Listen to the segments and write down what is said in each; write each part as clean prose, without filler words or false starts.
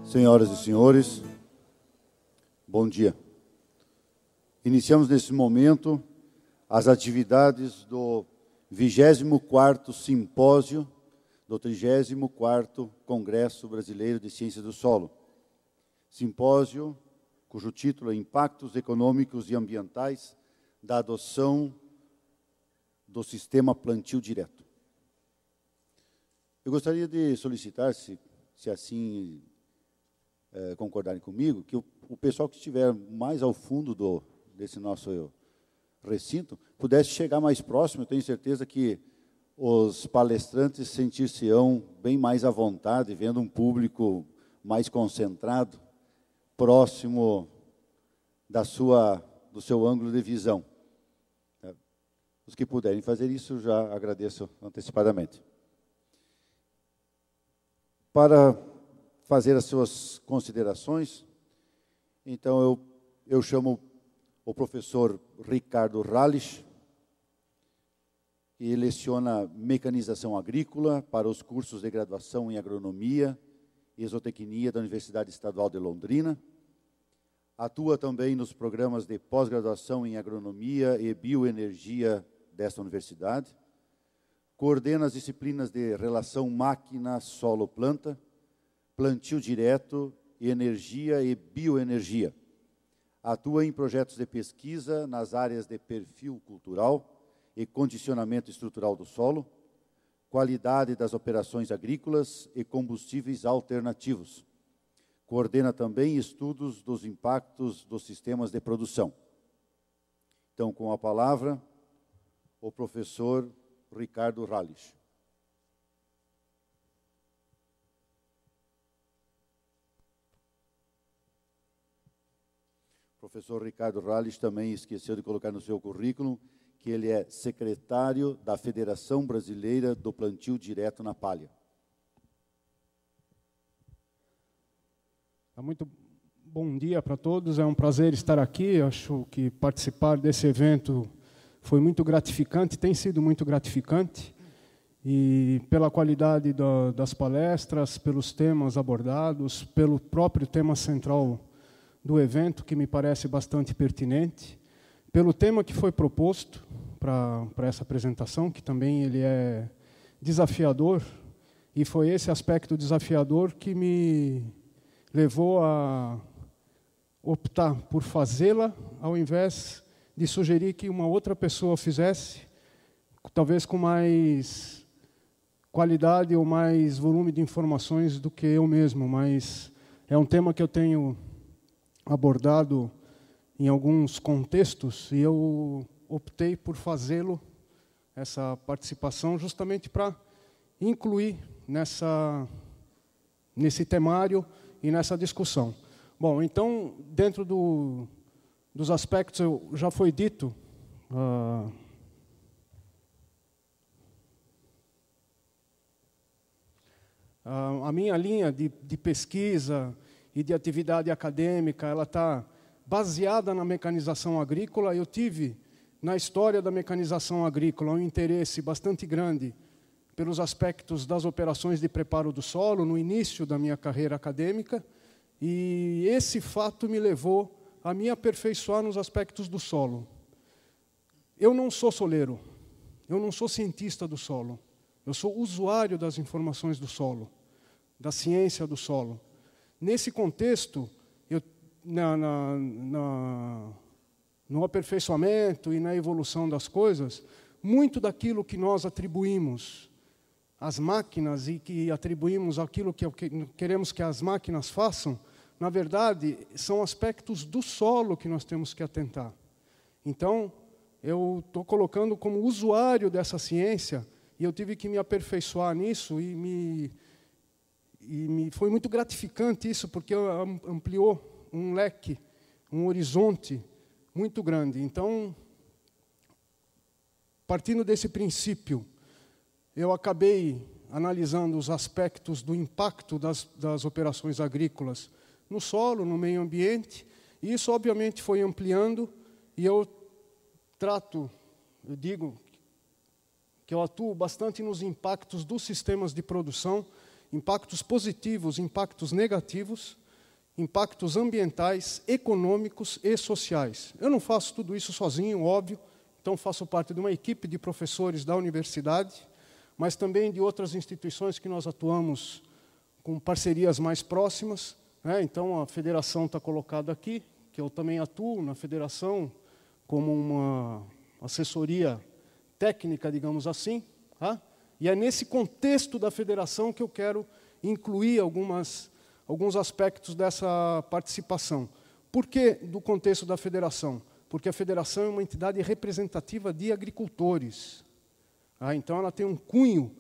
Senhoras e senhores, bom dia. Iniciamos nesse momento as atividades do 24º Simpósio do 34º Congresso Brasileiro de Ciências do Solo. Simpósio cujo título é Impactos Econômicos e Ambientais da Adoção do Sistema Plantio Direto. Eu gostaria de solicitar, se assim concordarem comigo, que o pessoal que estiver mais ao fundo desse nosso recinto pudesse chegar mais próximo. Eu tenho certeza que os palestrantes sentir-se-ão bem mais à vontade, vendo um público mais concentrado, próximo do seu ângulo de visão. Os que puderem fazer isso, já agradeço antecipadamente. Para fazer as suas considerações, então eu chamo o professor Ricardo Rallich, que leciona mecanização agrícola para os cursos de graduação em agronomia e zootecnia da Universidade Estadual de Londrina. Atua também nos programas de pós-graduação em agronomia e bioenergia desta universidade. Coordena as disciplinas de relação máquina-solo-planta, plantio direto, energia e bioenergia. Atua em projetos de pesquisa nas áreas de perfil cultural e condicionamento estrutural do solo, qualidade das operações agrícolas e combustíveis alternativos. Coordena também estudos dos impactos dos sistemas de produção. Então, com a palavra, o professor Ricardo Rallich. O professor Ricardo Rallich também esqueceu de colocar no seu currículo que ele é secretário da Federação Brasileira do Plantio Direto na Palha. Muito bom dia para todos, é um prazer estar aqui. Acho que participar desse evento foi muito gratificante, tem sido muito gratificante, e pela qualidade das palestras, pelos temas abordados, pelo próprio tema central do evento, que me parece bastante pertinente, pelo tema que foi proposto para essa apresentação, que também ele é desafiador, e foi esse aspecto desafiador que me levou a optar por fazê-la, ao invés de sugerir que uma outra pessoa fizesse, talvez com mais qualidade ou mais volume de informações do que eu mesmo, mas é um tema que eu tenho abordado em alguns contextos, e eu optei por fazê-lo, essa participação, justamente para incluir nesse temário e nessa discussão. Bom, então, dentro dos aspectos, já foi dito, a minha linha de pesquisa e de atividade acadêmica, ela está baseada na mecanização agrícola. Eu tive, na história da mecanização agrícola, um interesse bastante grande pelos aspectos das operações de preparo do solo, no início da minha carreira acadêmica, e esse fato me levou a me aperfeiçoar nos aspectos do solo. Eu não sou soleiro, eu não sou cientista do solo, eu sou usuário das informações do solo, da ciência do solo. Nesse contexto, no aperfeiçoamento e na evolução das coisas, muito daquilo que nós atribuímos às máquinas e que atribuímos aquilo que queremos que as máquinas façam, na verdade, são aspectos do solo que nós temos que atentar. Então, eu estou colocando como usuário dessa ciência, e eu tive que me aperfeiçoar nisso, e foi muito gratificante isso, porque ampliou um leque, um horizonte muito grande. Então, partindo desse princípio, eu acabei analisando os aspectos do impacto das operações agrícolas no solo, no meio ambiente, e isso, obviamente, foi ampliando, e eu digo que eu atuo bastante nos impactos dos sistemas de produção, impactos positivos, impactos negativos, impactos ambientais, econômicos e sociais. Eu não faço tudo isso sozinho, óbvio, então faço parte de uma equipe de professores da universidade, mas também de outras instituições que nós atuamos com parcerias mais próximas, né? Então, a federação está colocada aqui, que eu também atuo na federação como uma assessoria técnica, digamos assim, tá? E é nesse contexto da federação que eu quero incluir alguns aspectos dessa participação. Por que do contexto da federação? Porque a federação é uma entidade representativa de agricultores. Então, ela tem um cunho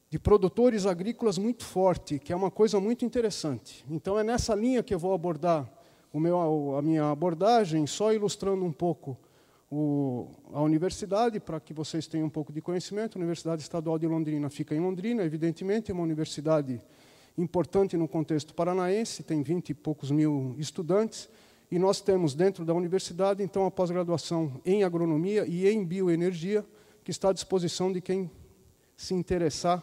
de produtores agrícolas muito forte, que é uma coisa muito interessante. Então, é nessa linha que eu vou abordar a minha abordagem, só ilustrando um pouco a universidade, para que vocês tenham um pouco de conhecimento. A Universidade Estadual de Londrina fica em Londrina, evidentemente, é uma universidade importante no contexto paranaense, tem 20 e poucos mil estudantes, e nós temos dentro da universidade, então, a pós-graduação em agronomia e em bioenergia, que está à disposição de quem se interessar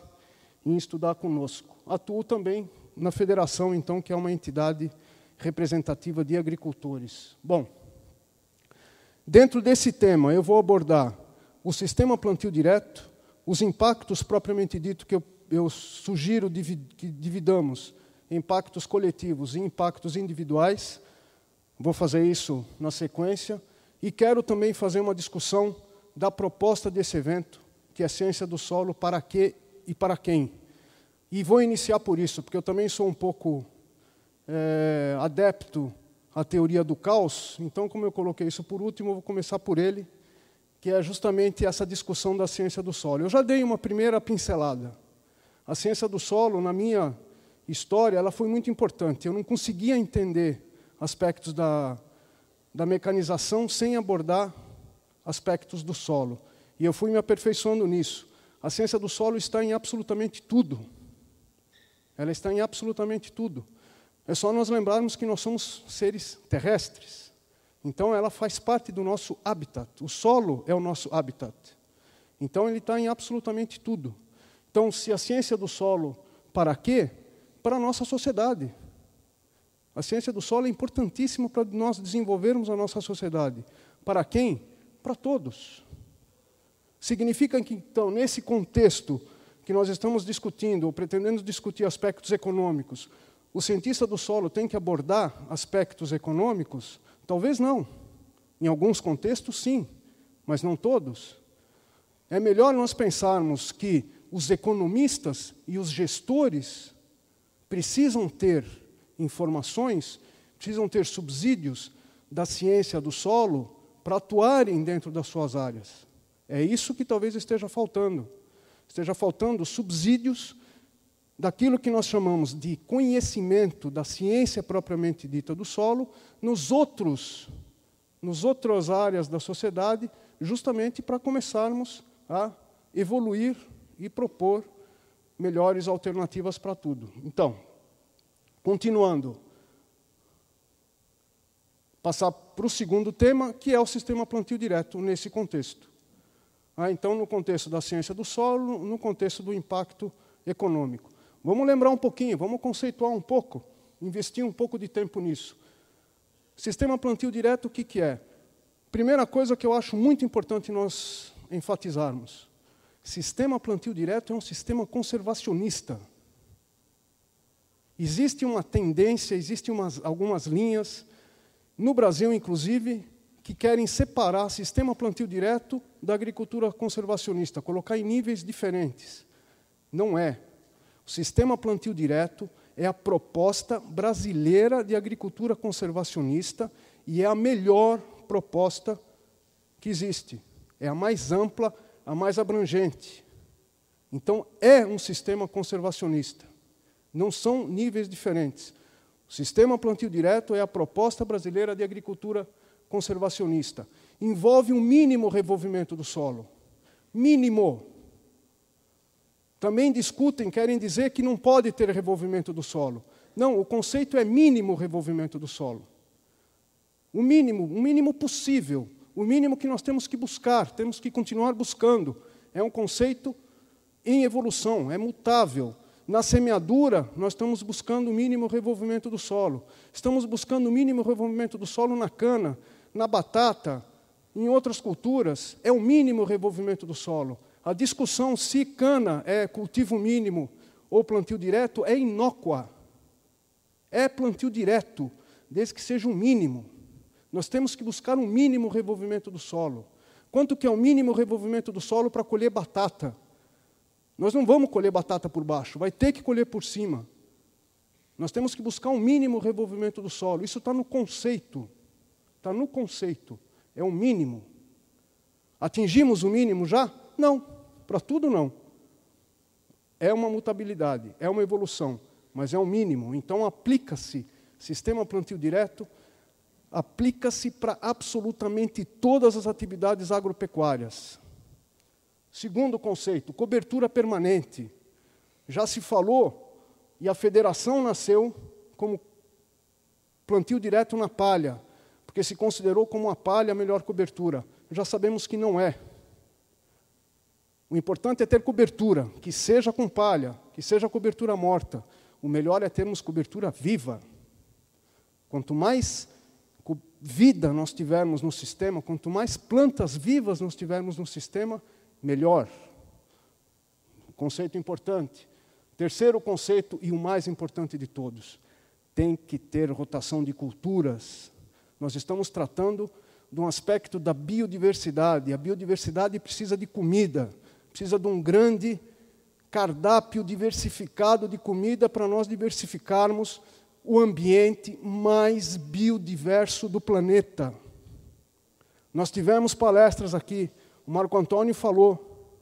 em estudar conosco. Atuo também na federação, então, que é uma entidade representativa de agricultores. Bom, dentro desse tema, eu vou abordar o sistema plantio direto, os impactos propriamente dito que eu sugiro que dividamos em impactos coletivos e impactos individuais. Vou fazer isso na sequência. E quero também fazer uma discussão da proposta desse evento, que é Ciência do Solo, para quê e para quem. E vou iniciar por isso, porque eu também sou um pouco adepto à teoria do caos. Então, como eu coloquei isso por último, eu vou começar por ele, que é justamente essa discussão da ciência do solo. Eu já dei uma primeira pincelada. A ciência do solo, na minha história, ela foi muito importante. Eu não conseguia entender aspectos da mecanização sem abordar aspectos do solo. E eu fui me aperfeiçoando nisso. A ciência do solo está em absolutamente tudo. Ela está em absolutamente tudo. É só nós lembrarmos que nós somos seres terrestres. Então, ela faz parte do nosso habitat. O solo é o nosso habitat. Então, ele está em absolutamente tudo. Então, se a ciência do solo, para quê? Para a nossa sociedade. A ciência do solo é importantíssima para nós desenvolvermos a nossa sociedade. Para quem? Para todos. Significa que, então, nesse contexto que nós estamos discutindo, ou pretendendo discutir aspectos econômicos, o cientista do solo tem que abordar aspectos econômicos? Talvez não. Em alguns contextos, sim, mas não todos. É melhor nós pensarmos que os economistas e os gestores precisam ter informações, precisam ter subsídios da ciência do solo para atuarem dentro das suas áreas. É isso que talvez esteja faltando. Esteja faltando subsídios daquilo que nós chamamos de conhecimento da ciência propriamente dita do solo nas outras áreas da sociedade, justamente para começarmos a evoluir e propor melhores alternativas para tudo. Então, continuando, passar para o segundo tema, que é o sistema plantio direto nesse contexto. Então, no contexto da ciência do solo, no contexto do impacto econômico. Vamos lembrar um pouquinho, vamos conceituar um pouco, investir um pouco de tempo nisso. Sistema plantio direto, o que é? Primeira coisa que eu acho muito importante nós enfatizarmos. Sistema plantio direto é um sistema conservacionista. Existe uma tendência, existem algumas linhas, no Brasil, inclusive, que querem separar sistema plantio direto da agricultura conservacionista, colocar em níveis diferentes. Não é. O sistema plantio direto é a proposta brasileira de agricultura conservacionista e é a melhor proposta que existe. É a mais ampla, a mais abrangente. Então, é um sistema conservacionista. Não são níveis diferentes. O sistema plantio direto é a proposta brasileira de agricultura conservacionista. Envolve um mínimo revolvimento do solo. Mínimo. Também discutem, querem dizer que não pode ter revolvimento do solo. Não, o conceito é mínimo revolvimento do solo. O mínimo possível, o mínimo que nós temos que buscar, temos que continuar buscando. É um conceito em evolução, é mutável. Na semeadura, nós estamos buscando o mínimo revolvimento do solo. Estamos buscando o mínimo revolvimento do solo na cana, na batata, em outras culturas, é o mínimo revolvimento do solo. A discussão se cana é cultivo mínimo ou plantio direto é inócua. É plantio direto, desde que seja um mínimo. Nós temos que buscar um mínimo revolvimento do solo. Quanto que é o mínimo revolvimento do solo para colher batata? Nós não vamos colher batata por baixo, vai ter que colher por cima. Nós temos que buscar um mínimo revolvimento do solo. Isso está no conceito. Está no conceito. É o mínimo. Atingimos o mínimo já? Não. Para tudo, não. É uma mutabilidade, é uma evolução, mas é o mínimo. Então, aplica-se, sistema plantio direto, aplica-se para absolutamente todas as atividades agropecuárias. Segundo conceito, cobertura permanente. Já se falou, e a federação nasceu como plantio direto na palha, porque se considerou como a palha a melhor cobertura. Já sabemos que não é. O importante é ter cobertura, que seja com palha, que seja cobertura morta. O melhor é termos cobertura viva. Quanto mais vida nós tivermos no sistema, quanto mais plantas vivas nós tivermos no sistema, melhor. Conceito importante. Terceiro conceito, e o mais importante de todos, tem que ter rotação de culturas. Nós estamos tratando de um aspecto da biodiversidade. A biodiversidade precisa de comida, precisa de um grande cardápio diversificado de comida para nós diversificarmos o ambiente mais biodiverso do planeta. Nós tivemos palestras aqui. O Marco Antônio falou,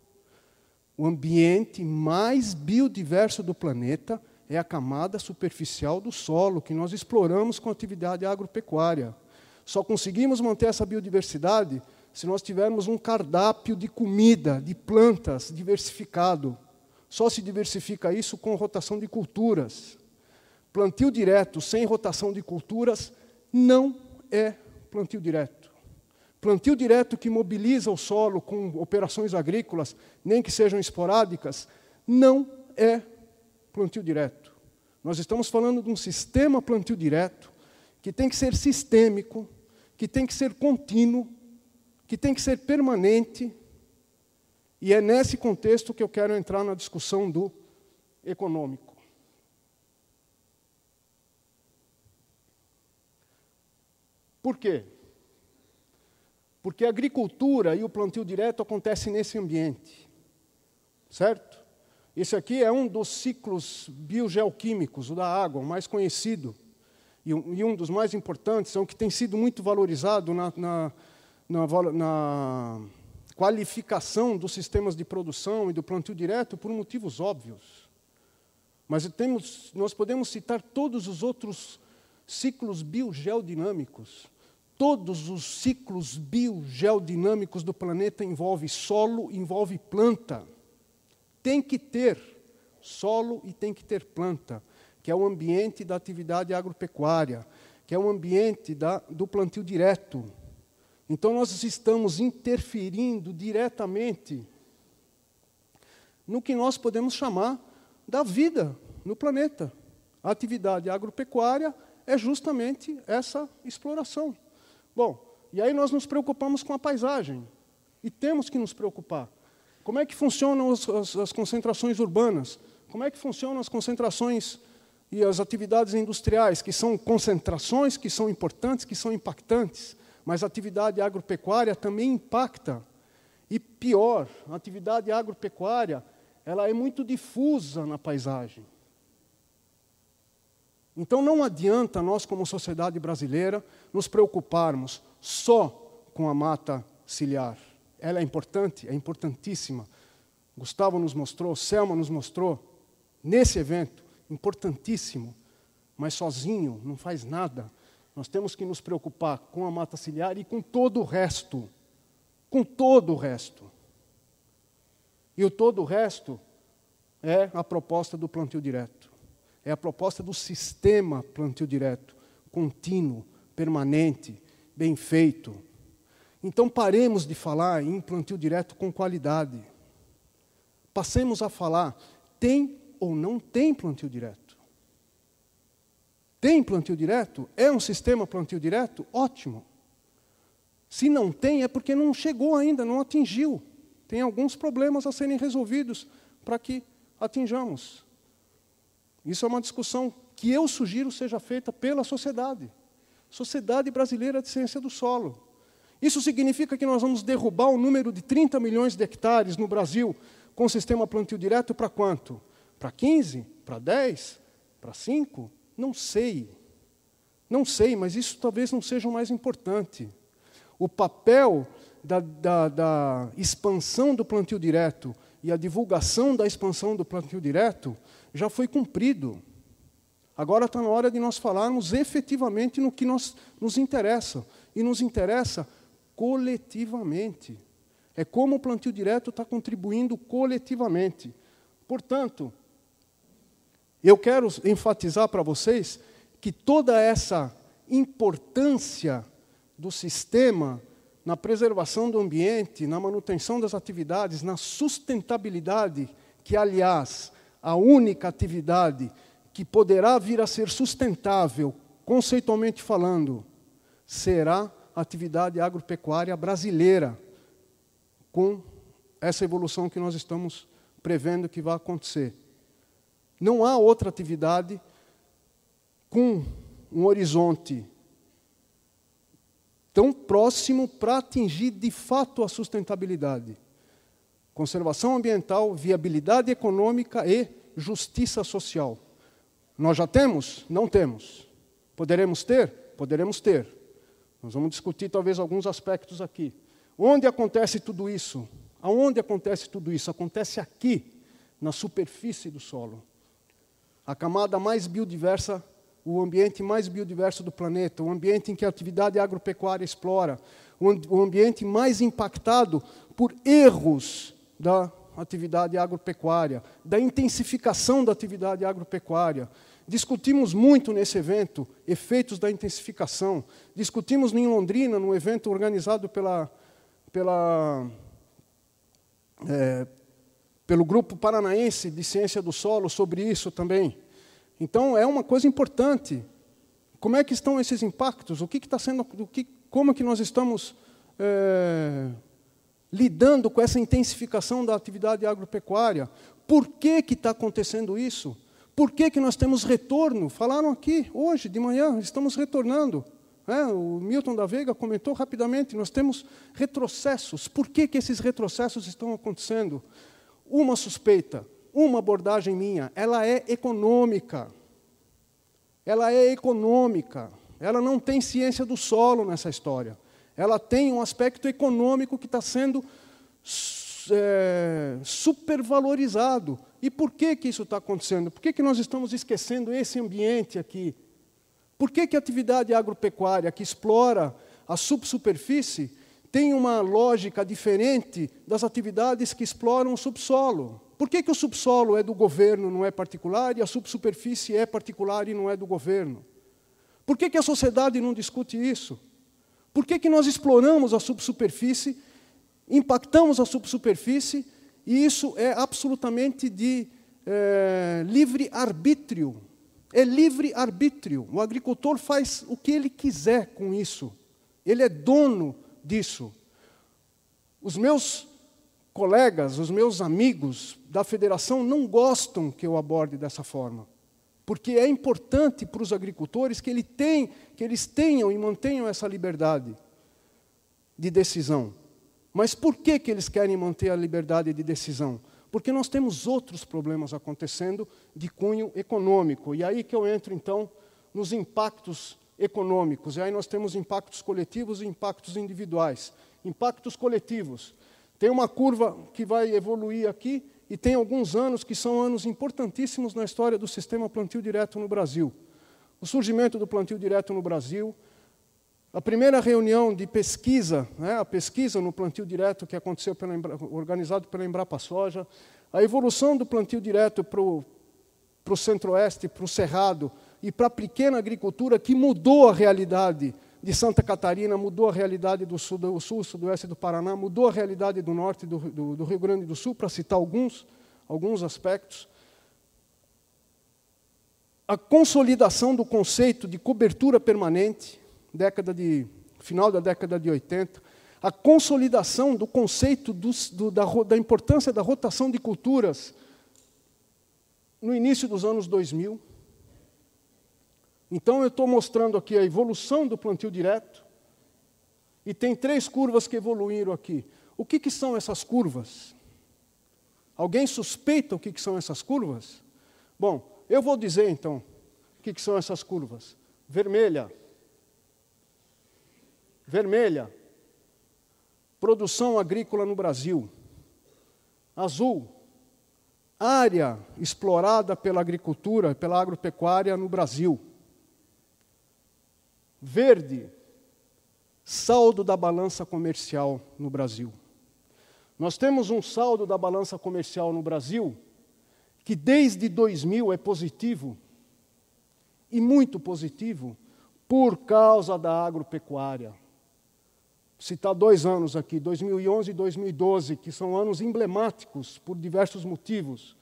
o ambiente mais biodiverso do planeta é a camada superficial do solo, que nós exploramos com a atividade agropecuária. Só conseguimos manter essa biodiversidade se nós tivermos um cardápio de comida, de plantas diversificado. Só se diversifica isso com rotação de culturas. Plantio direto sem rotação de culturas não é plantio direto. Plantio direto que mobiliza o solo com operações agrícolas, nem que sejam esporádicas, não é plantio direto. Nós estamos falando de um sistema plantio direto que tem que ser sistêmico, que tem que ser contínuo, que tem que ser permanente, e é nesse contexto que eu quero entrar na discussão do econômico. Por quê? Porque a agricultura e o plantio direto acontecem nesse ambiente, certo? Esse aqui é um dos ciclos biogeoquímicos, o da água, o mais conhecido, e um dos mais importantes, é o que tem sido muito valorizado na qualificação dos sistemas de produção e do plantio direto por motivos óbvios. Mas nós podemos citar todos os outros ciclos biogeodinâmicos. Todos os ciclos biogeodinâmicos do planeta envolvem solo, envolve planta. Tem que ter solo e tem que ter planta, que é o ambiente da atividade agropecuária, que é o ambiente do plantio direto. Então, nós estamos interferindo diretamente no que nós podemos chamar da vida no planeta. A atividade agropecuária é justamente essa exploração. Bom, e aí nós nos preocupamos com a paisagem, e temos que nos preocupar. Como é que funcionam as concentrações urbanas? Como é que funcionam as concentrações e as atividades industriais, que são concentrações que são importantes, que são impactantes, mas a atividade agropecuária também impacta. E pior, a atividade agropecuária, ela é muito difusa na paisagem. Então, não adianta nós, como sociedade brasileira, nos preocuparmos só com a mata ciliar. Ela é importante, é importantíssima. Gustavo nos mostrou, Selma nos mostrou, nesse evento, importantíssimo, mas sozinho não faz nada. Nós temos que nos preocupar com a mata ciliar e com todo o resto. Com todo o resto. E o todo o resto é a proposta do plantio direto. É a proposta do sistema plantio direto, contínuo, permanente, bem feito. Então, paremos de falar em plantio direto com qualidade. Passemos a falar, tem ou não tem plantio direto. Tem plantio direto? É um sistema plantio direto? Ótimo. Se não tem, é porque não chegou ainda, não atingiu. Tem alguns problemas a serem resolvidos para que atinjamos. Isso é uma discussão que eu sugiro seja feita pela sociedade. Sociedade Brasileira de Ciência do Solo. Isso significa que nós vamos derrubar o número de 30 milhões de hectares no Brasil com o sistema plantio direto para quanto? Para 15? Para 10? Para 5? Não sei. Não sei, mas isso talvez não seja o mais importante. O papel da expansão do plantio direto e a divulgação da expansão do plantio direto já foi cumprido. Agora está na hora de nós falarmos efetivamente no que nos interessa. E nos interessa coletivamente. É como o plantio direto está contribuindo coletivamente. Portanto, eu quero enfatizar para vocês que toda essa importância do sistema na preservação do ambiente, na manutenção das atividades, na sustentabilidade, que, aliás, a única atividade que poderá vir a ser sustentável, conceitualmente falando, será a atividade agropecuária brasileira, com essa evolução que nós estamos prevendo que vai acontecer. Não há outra atividade com um horizonte tão próximo para atingir, de fato, a sustentabilidade. Conservação ambiental, viabilidade econômica e justiça social. Nós já temos? Não temos. Poderemos ter? Poderemos ter. Nós vamos discutir, talvez, alguns aspectos aqui. Onde acontece tudo isso? Aonde acontece tudo isso? Acontece aqui, na superfície do solo. A camada mais biodiversa, o ambiente mais biodiverso do planeta, o ambiente em que a atividade agropecuária explora, o ambiente mais impactado por erros da atividade agropecuária, da intensificação da atividade agropecuária. Discutimos muito nesse evento efeitos da intensificação. Discutimos em Londrina, num evento organizado pelo Grupo Paranaense de Ciência do Solo, sobre isso também. Então, é uma coisa importante. Como é que estão esses impactos? Como é que nós estamos lidando com essa intensificação da atividade agropecuária? Por que está acontecendo isso? Por que nós temos retorno? Falaram aqui, hoje, de manhã, estamos retornando. O Milton da Veiga comentou rapidamente, nós temos retrocessos. Por que esses retrocessos estão acontecendo? Uma suspeita, uma abordagem minha, ela é econômica. Ela é econômica. Ela não tem ciência do solo nessa história. Ela tem um aspecto econômico que está sendo supervalorizado. E por que isso está acontecendo? Por que nós estamos esquecendo esse ambiente aqui? Por que a atividade agropecuária que explora a subsuperfície tem uma lógica diferente das atividades que exploram o subsolo? Por que o subsolo é do governo, não é particular, e a subsuperfície é particular e não é do governo? Por que a sociedade não discute isso? Por que nós exploramos a subsuperfície, impactamos a subsuperfície, e isso é absolutamente de livre-arbítrio? É livre-arbítrio. O agricultor faz o que ele quiser com isso. Ele é dono disso. Os meus colegas, os meus amigos da federação não gostam que eu aborde dessa forma, porque é importante para os agricultores que eles tenham e mantenham essa liberdade de decisão. Mas por que eles querem manter a liberdade de decisão? Porque nós temos outros problemas acontecendo de cunho econômico. E aí que eu entro, então, nos impactos econômicos. E aí nós temos impactos coletivos e impactos individuais. Impactos coletivos. Tem uma curva que vai evoluir aqui, e tem alguns anos que são anos importantíssimos na história do sistema plantio direto no Brasil. O surgimento do plantio direto no Brasil, a primeira reunião de pesquisa, a pesquisa no plantio direto que aconteceu organizado pela Embrapa Soja, a evolução do plantio direto para o centro-oeste, para o cerrado e para a pequena agricultura, que mudou a realidade de Santa Catarina, mudou a realidade do sul, sudoeste do Paraná, mudou a realidade do norte do Rio Grande do Sul, para citar alguns aspectos. a consolidação do conceito de cobertura permanente, final da década de 80, a consolidação do conceito da importância da rotação de culturas no início dos anos 2000. Então, eu estou mostrando aqui a evolução do plantio direto, e tem 3 curvas que evoluíram aqui. O que são essas curvas? Alguém suspeita o que são essas curvas? Bom, eu vou dizer, então, o que são essas curvas. Vermelha. Vermelha. Produção agrícola no Brasil. Azul. Área explorada pela agricultura, pela agropecuária no Brasil. Verde. Saldo da balança comercial no Brasil. Nós temos um saldo da balança comercial no Brasil que desde 2000 é positivo, e muito positivo, por causa da agropecuária. Vou citar 2 anos aqui, 2011 e 2012, que são anos emblemáticos por diversos motivos.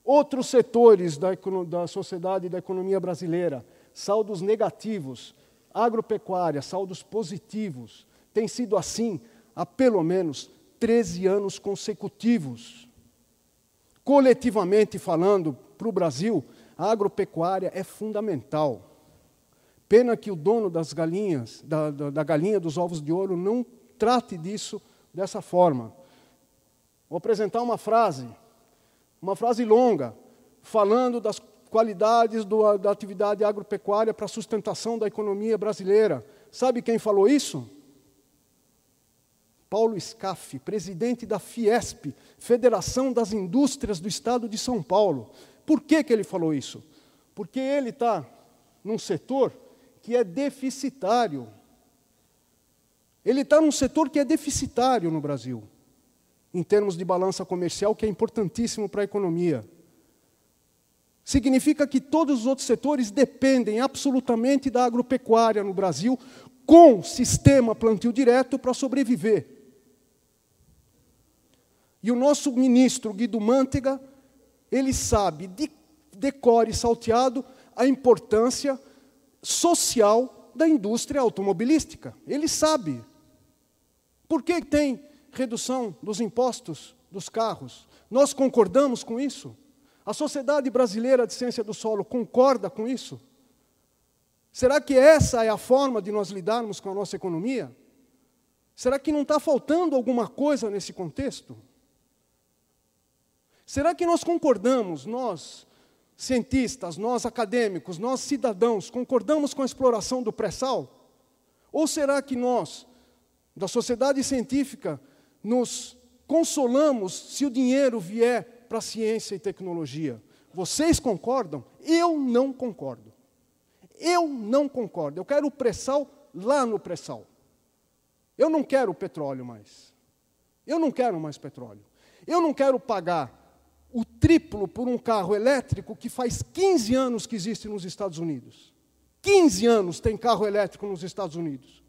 Outros setores da sociedade e da economia brasileira, saldos negativos. Agropecuária, saldos positivos. Tem sido assim há pelo menos 13 anos consecutivos. Coletivamente falando, para o Brasil, a agropecuária é fundamental. Pena que o dono das galinhas, da galinha dos ovos de ouro, não trate disso dessa forma. Vou apresentar uma frase longa, falando das qualidades da atividade agropecuária para a sustentação da economia brasileira. Sabe quem falou isso? Paulo Scaff, presidente da Fiesp, Federação das Indústrias do Estado de São Paulo. Por que ele falou isso? Porque ele está num setor que é deficitário. Ele está num setor que é deficitário no Brasil, em termos de balança comercial, que é importantíssimo para a economia. Significa que todos os outros setores dependem absolutamente da agropecuária no Brasil, com sistema plantio direto para sobreviver. E o nosso ministro, Guido Mantega, ele sabe, de cor e salteado, a importância social da indústria automobilística. Ele sabe. Por que tem redução dos impostos dos carros? Nós concordamos com isso? A Sociedade Brasileira de Ciência do Solo concorda com isso? Será que essa é a forma de nós lidarmos com a nossa economia? Será que não está faltando alguma coisa nesse contexto? Será que nós concordamos, nós, cientistas, nós acadêmicos, nós cidadãos, concordamos com a exploração do pré-sal? Ou será que nós, da sociedade científica, nos consolamos se o dinheiro vier para a ciência e tecnologia? Vocês concordam? Eu não concordo. Eu não concordo. Eu quero o pré-sal lá no pré-sal. Eu não quero petróleo mais. Eu não quero mais petróleo. Eu não quero pagar o triplo por um carro elétrico que faz 15 anos que existe nos Estados Unidos. 15 anos tem carro elétrico nos Estados Unidos.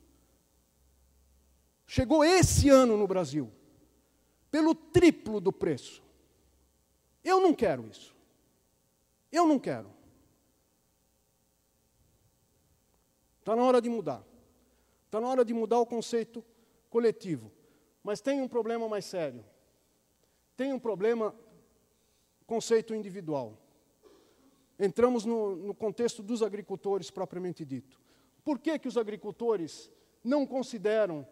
Chegou esse ano no Brasil, pelo triplo do preço. Eu não quero isso. Eu não quero. Está na hora de mudar. Está na hora de mudar o conceito coletivo. Mas tem um problema mais sério. Tem um problema, conceito individual. Entramos no contexto dos agricultores propriamente dito. Por que os agricultores não consideram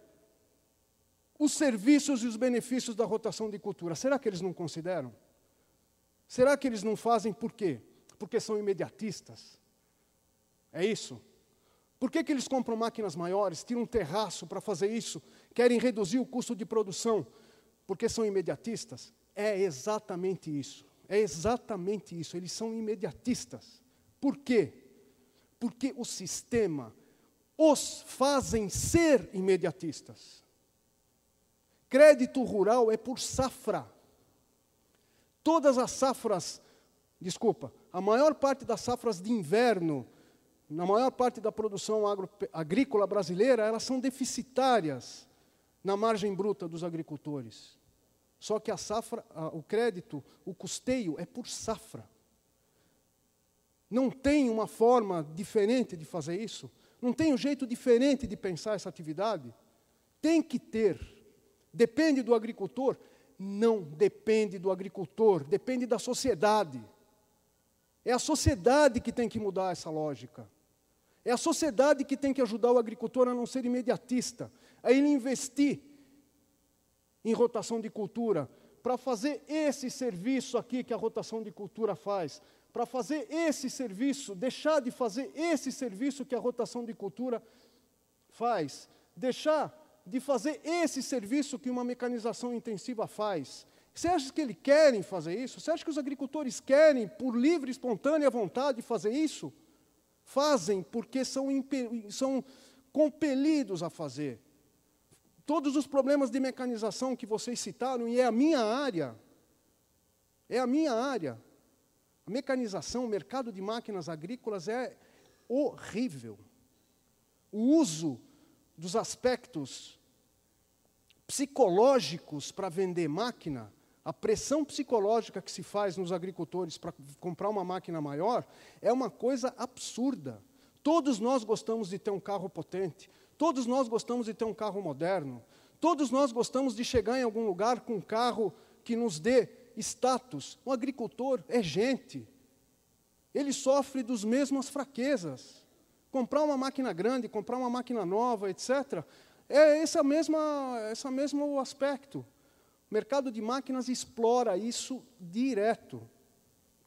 os serviços e os benefícios da rotação de cultura? Será que eles não consideram? Será que eles não fazem por quê? Porque são imediatistas? É isso? Por que eles compram máquinas maiores, tiram um terraço para fazer isso, querem reduzir o custo de produção? Porque são imediatistas? É exatamente isso. É exatamente isso. Eles são imediatistas. Por quê? Porque o sistema os fazem ser imediatistas. Crédito rural é por safra. Todas as safras, a maior parte das safras de inverno, na maior parte da produção agrícola brasileira, elas são deficitárias na margem bruta dos agricultores. Só que a safra, o crédito, o custeio é por safra. Não tem uma forma diferente de fazer isso? Não tem um jeito diferente de pensar essa atividade? Tem que ter. Depende do agricultor? Não depende do agricultor, depende da sociedade. É a sociedade que tem que mudar essa lógica. É a sociedade que tem que ajudar o agricultor a não ser imediatista, a ele investir em rotação de cultura, para fazer esse serviço aqui que a rotação de cultura faz, para fazer esse serviço, deixar de fazer esse serviço que a rotação de cultura faz, deixar de fazer esse serviço que uma mecanização intensiva faz. Você acha que eles querem fazer isso? Você acha que os agricultores querem, por livre e espontânea vontade, fazer isso? Fazem porque são compelidos a fazer. Todos os problemas de mecanização que vocês citaram, e é a minha área, a mecanização, o mercado de máquinas agrícolas é horrível. O uso dos aspectos psicológicos para vender máquina, a pressão psicológica que se faz nos agricultores para comprar uma máquina maior, é uma coisa absurda. Todos nós gostamos de ter um carro potente, todos nós gostamos de ter um carro moderno, todos nós gostamos de chegar em algum lugar com um carro que nos dê status. O agricultor é gente, ele sofre das mesmas fraquezas. Comprar uma máquina grande, comprar uma máquina nova, etc., é esse mesmo aspecto. O mercado de máquinas explora isso direto.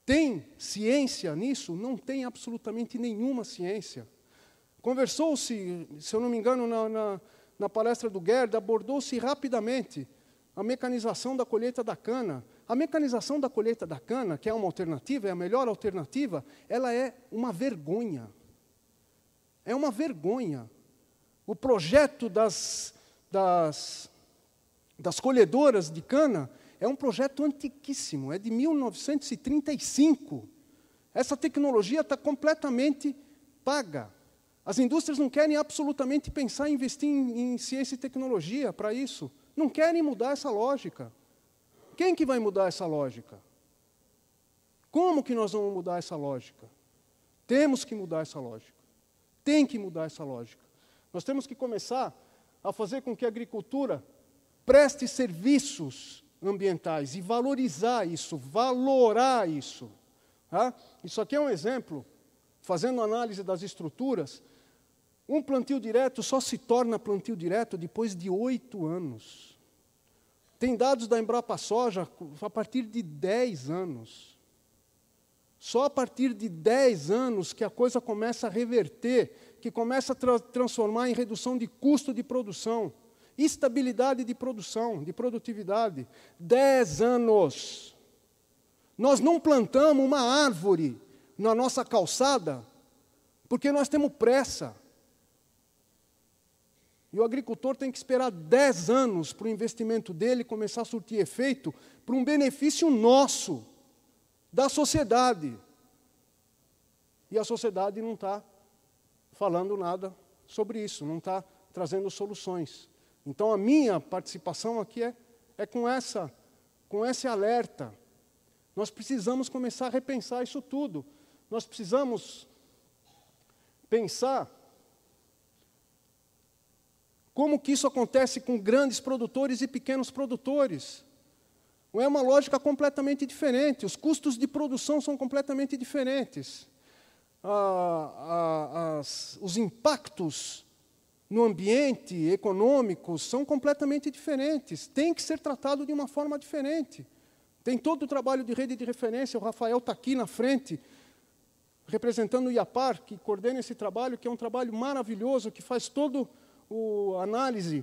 Tem ciência nisso? Não tem absolutamente nenhuma ciência. Conversou-se, se eu não me engano, na palestra do Gerd, abordou-se rapidamente a mecanização da colheita da cana. A mecanização da colheita da cana, que é uma alternativa, é a melhor alternativa, ela é uma vergonha. É uma vergonha. O projeto das colhedoras de cana é um projeto antiquíssimo, é de 1935. Essa tecnologia está completamente paga. As indústrias não querem absolutamente pensar em investir em ciência e tecnologia para isso. Não querem mudar essa lógica. Quem que vai mudar essa lógica? Como que nós vamos mudar essa lógica? Temos que mudar essa lógica. Tem que mudar essa lógica. Nós temos que começar a fazer com que a agricultura preste serviços ambientais e valorizar isso, valorar isso. Tá? Isso aqui é um exemplo, fazendo análise das estruturas. Um plantio direto só se torna plantio direto depois de 8 anos. Tem dados da Embrapa Soja a partir de 10 anos. Só a partir de 10 anos que a coisa começa a reverter, que começa a transformar em redução de custo de produção, estabilidade de produção, de produtividade. 10 anos. Nós não plantamos uma árvore na nossa calçada porque nós temos pressa. E o agricultor tem que esperar 10 anos para o investimento dele começar a surtir efeito para um benefício nosso, da sociedade. E a sociedade não está falando nada sobre isso, não está trazendo soluções. Então, a minha participação aqui é com esse alerta. Nós precisamos começar a repensar isso tudo. Nós precisamos pensar como que isso acontece com grandes produtores e pequenos produtores. Não é uma lógica completamente diferente. Os custos de produção são completamente diferentes. Os impactos no ambiente econômico são completamente diferentes. Tem que ser tratado de uma forma diferente. Tem todo o trabalho de rede de referência. O Rafael está aqui na frente, representando o IAPAR, que coordena esse trabalho, que é um trabalho maravilhoso, que faz todo a análise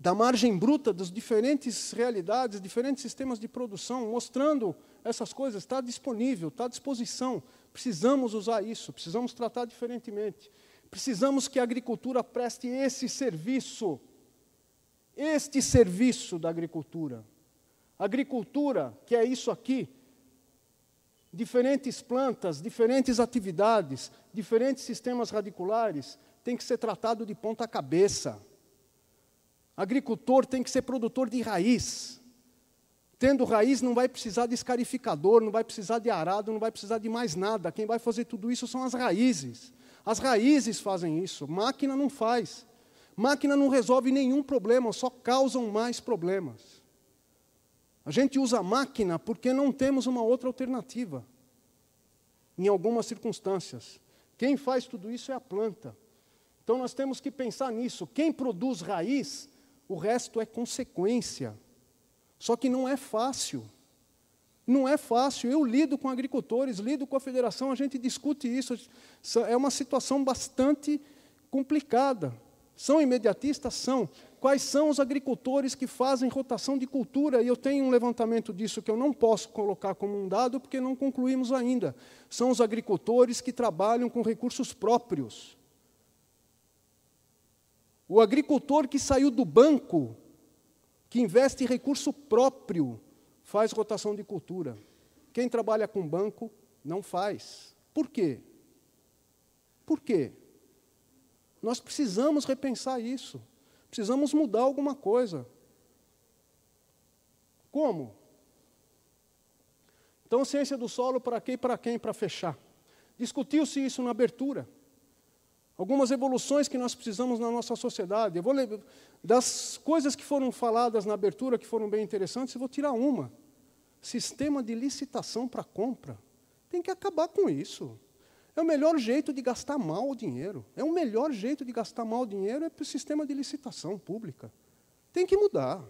da margem bruta das diferentes realidades, diferentes sistemas de produção, mostrando essas coisas. Está disponível, está à disposição. Precisamos usar isso, precisamos tratar diferentemente. Precisamos que a agricultura preste este serviço da agricultura. Agricultura, que é isso aqui, diferentes plantas, diferentes atividades, diferentes sistemas radiculares, tem que ser tratado de ponta cabeça. Agricultor tem que ser produtor de raiz. Tendo raiz, não vai precisar de escarificador, não vai precisar de arado, não vai precisar de mais nada. Quem vai fazer tudo isso são as raízes. As raízes fazem isso, máquina não faz. Máquina não resolve nenhum problema, só causam mais problemas. A gente usa a máquina porque não temos uma outra alternativa, em algumas circunstâncias. Quem faz tudo isso é a planta. Então nós temos que pensar nisso. Quem produz raiz, o resto é consequência. Só que não é fácil. Não é fácil. Eu lido com agricultores, lido com a federação, a gente discute isso. É uma situação bastante complicada. São imediatistas? São. Quais são os agricultores que fazem rotação de cultura? E eu tenho um levantamento disso que eu não posso colocar como um dado, porque não concluímos ainda. São os agricultores que trabalham com recursos próprios. O agricultor que saiu do banco, que investe em recurso próprio, faz rotação de cultura. Quem trabalha com banco, não faz. Por quê? Por quê? Nós precisamos repensar isso. Precisamos mudar alguma coisa. Como? Então, ciência do solo, para quê e para quem? Para fechar. Discutiu-se isso na abertura. Algumas evoluções que nós precisamos na nossa sociedade. Eu vou ler, das coisas que foram faladas na abertura, que foram bem interessantes, eu vou tirar uma. Sistema de licitação para compra. Tem que acabar com isso. É o melhor jeito de gastar mal o dinheiro. É o melhor jeito de gastar mal o dinheiro é para o sistema de licitação pública. Tem que mudar.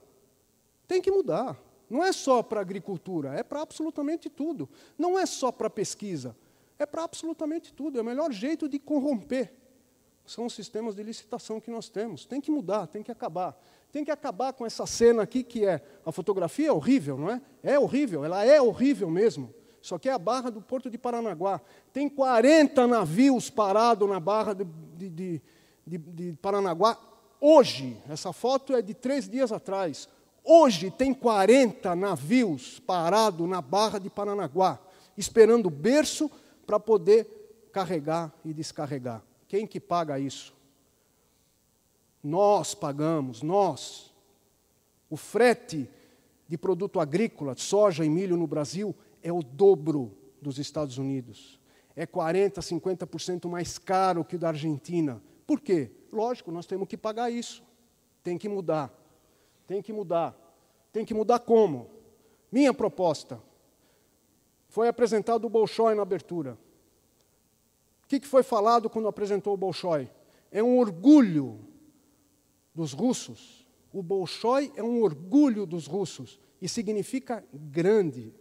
Tem que mudar. Não é só para a agricultura, é para absolutamente tudo. Não é só para a pesquisa, é para absolutamente tudo. É o melhor jeito de corromper. São os sistemas de licitação que nós temos. Tem que mudar, tem que acabar. Tem que acabar com essa cena aqui que é... A fotografia é horrível, não é? É horrível, ela é horrível mesmo. Isso aqui é a barra do Porto de Paranaguá. Tem 40 navios parados na barra de Paranaguá. Hoje, essa foto é de 3 dias atrás. Hoje tem 40 navios parados na barra de Paranaguá, esperando o berço para poder carregar e descarregar. Quem que paga isso? Nós pagamos, nós. O frete de produto agrícola, de soja e milho no Brasil, é o dobro dos Estados Unidos. É 40%, 50% mais caro que o da Argentina. Por quê? Lógico, nós temos que pagar isso. Tem que mudar. Tem que mudar. Tem que mudar como? Minha proposta. Foi apresentado o Bolshoi na abertura. O que foi falado quando apresentou o Bolshoi? É um orgulho dos russos. O Bolshoi é um orgulho dos russos e significa grande.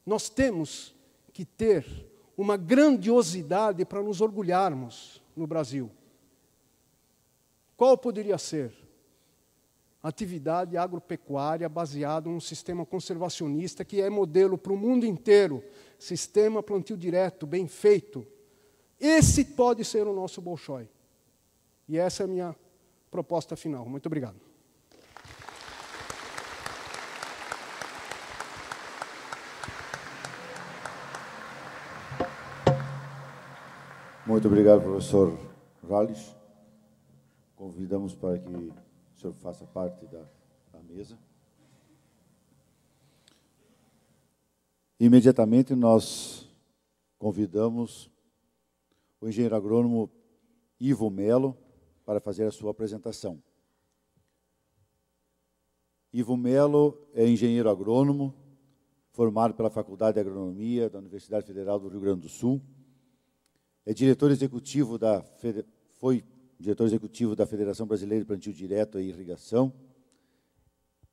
Nós temos que ter uma grandiosidade para nos orgulharmos no Brasil. Qual poderia ser? Atividade agropecuária baseada num sistema conservacionista que é modelo para o mundo inteiro. Sistema plantio direto, bem feito. Esse pode ser o nosso Bolshoi. E essa é a minha proposta final. Muito obrigado. Muito obrigado, professor Rallis. Convidamos para que o senhor faça parte da mesa. Imediatamente nós convidamos o engenheiro agrônomo Ivo Melo para fazer a sua apresentação. Ivo Melo é engenheiro agrônomo, formado pela Faculdade de Agronomia da Universidade Federal do Rio Grande do Sul. É diretor executivo foi diretor executivo da Federação Brasileira de Plantio Direto e Irrigação,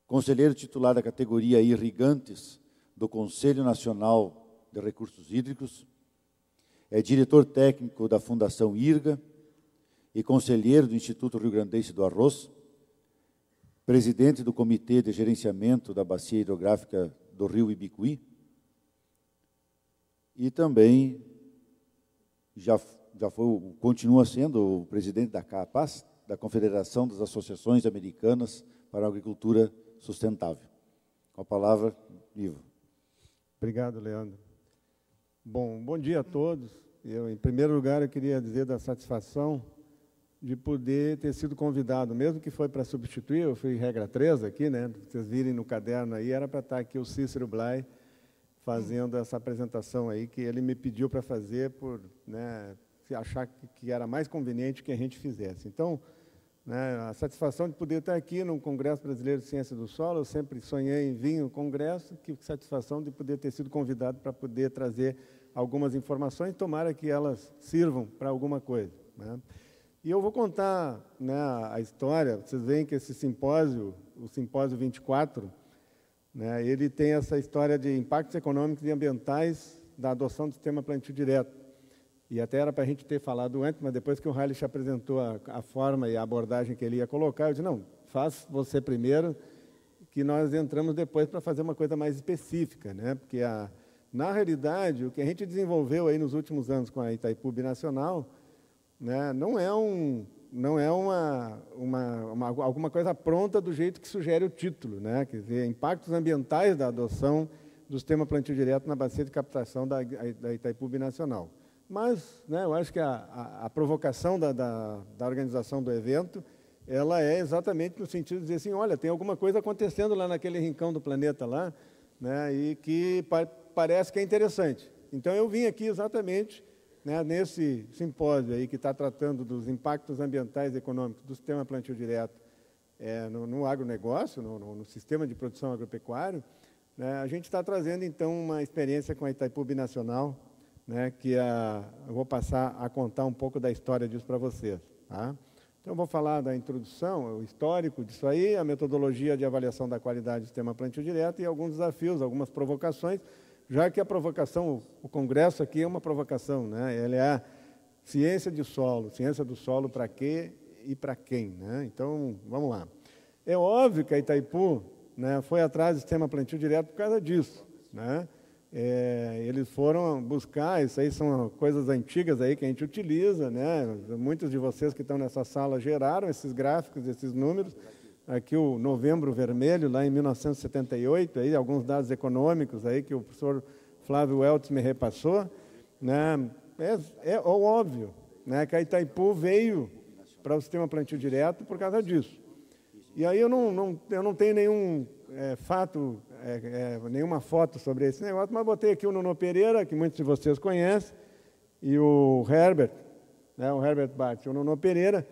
conselheiro titular da categoria Irrigantes do Conselho Nacional de Recursos Hídricos, é diretor técnico da Fundação IRGA e conselheiro do Instituto Rio Grandense do Arroz, presidente do Comitê de Gerenciamento da Bacia Hidrográfica do Rio Ibicuí e também continua sendo o presidente da CAPAS, da Confederação das Associações Americanas para a Agricultura Sustentável. Com a palavra, Ivo. Obrigado, Leandro. Bom dia a todos. Em primeiro lugar, eu queria dizer da satisfação de poder ter sido convidado, mesmo que foi para substituir, eu fui regra 3 aqui, né? Vocês virem no caderno aí, era para estar aqui o Cícero Blay fazendo essa apresentação aí, que ele me pediu para fazer por, né, achar que era mais conveniente que a gente fizesse. Então, né, a satisfação de poder estar aqui no Congresso Brasileiro de Ciência do Solo, eu sempre sonhei em vir no Congresso, que satisfação de poder ter sido convidado para poder trazer algumas informações, tomara que elas sirvam para alguma coisa, né? E eu vou contar, né, a história. Vocês veem que esse simpósio, o Simpósio 24, né, ele tem essa história de impactos econômicos e ambientais da adoção do sistema plantio direto. E até era para a gente ter falado antes, mas depois que o Heilich apresentou a forma e a abordagem que ele ia colocar, eu disse, não, faz você primeiro, que nós entramos depois para fazer uma coisa mais específica, né? Porque, na realidade, o que a gente desenvolveu aí nos últimos anos com a Itaipu Binacional, né, não é alguma coisa pronta do jeito que sugere o título, né? Quer dizer, impactos ambientais da adoção do sistema plantio direto na bacia de captação da Itaipu Binacional. Mas, né, eu acho que a provocação da organização do evento, ela é exatamente no sentido de dizer assim, olha, tem alguma coisa acontecendo lá naquele rincão do planeta lá, né, e que parece que é interessante. Então, eu vim aqui exatamente, né, nesse simpósio aí que está tratando dos impactos ambientais e econômicos do sistema plantio direto no agronegócio, no sistema de produção agropecuário, né, a gente está trazendo, então, uma experiência com a Itaipu Binacional, né, que eu vou passar a contar um pouco da história disso para vocês. Tá? Então, eu vou falar da introdução, o histórico disso aí, a metodologia de avaliação da qualidade do sistema plantio direto e alguns desafios, algumas provocações, já que a provocação, o Congresso aqui é uma provocação, né? Ele é ciência do solo para quê e para quem, né? Então, vamos lá. É óbvio que a Itaipu, né, foi atrás do sistema plantio direto por causa disso, né? Eles foram buscar, isso aí são coisas antigas aí que a gente utiliza, né? Muitos de vocês que estão nessa sala geraram esses gráficos, esses números. Aqui o Novembro Vermelho, lá em 1978, aí, alguns dados econômicos aí que o professor Flávio Weltz me repassou, né? É óbvio, né, que a Itaipu veio para o sistema plantio direto por causa disso. E aí eu não tenho nenhum fato, nenhuma foto sobre esse negócio, mas botei aqui o Nuno Pereira, que muitos de vocês conhecem, e o Herbert, né, o Herbert Bart e o Nuno Pereira,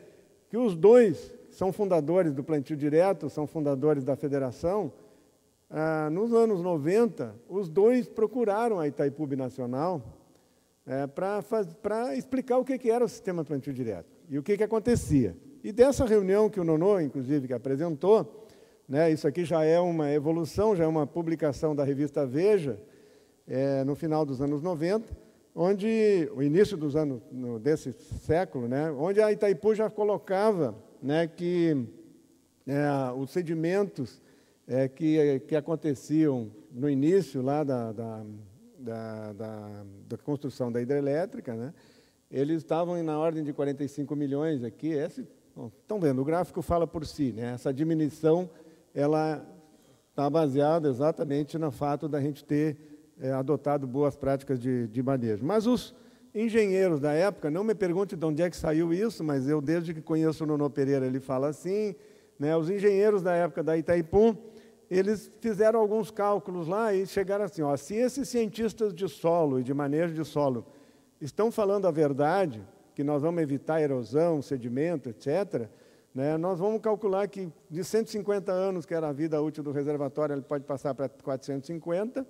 que os dois são fundadores do plantio direto, são fundadores da federação. Nos anos 90, os dois procuraram a Itaipu Binacional para explicar o que era o sistema plantio direto e o que acontecia. E dessa reunião que o Nono, inclusive, que apresentou, né, isso aqui já é uma evolução, já é uma publicação da revista Veja, no final dos anos 90, onde, o início dos anos desse século, né, onde a Itaipu já colocava, né, que os sedimentos que aconteciam no início lá da construção da hidrelétrica, né, eles estavam na ordem de 45 milhões aqui. Estão vendo, o gráfico fala por si, né? Essa diminuição ela está baseada exatamente no fato da gente ter adotado boas práticas de manejo. Mas os engenheiros da época, não me pergunte de onde é que saiu isso, mas eu, desde que conheço o Nuno Pereira, ele fala assim, né, os engenheiros da época da Itaipu, eles fizeram alguns cálculos lá e chegaram assim, ó, se esses cientistas de solo e de manejo de solo estão falando a verdade, que nós vamos evitar erosão, sedimento, etc., né, nós vamos calcular que de 150 anos, que era a vida útil do reservatório, ele pode passar para 450,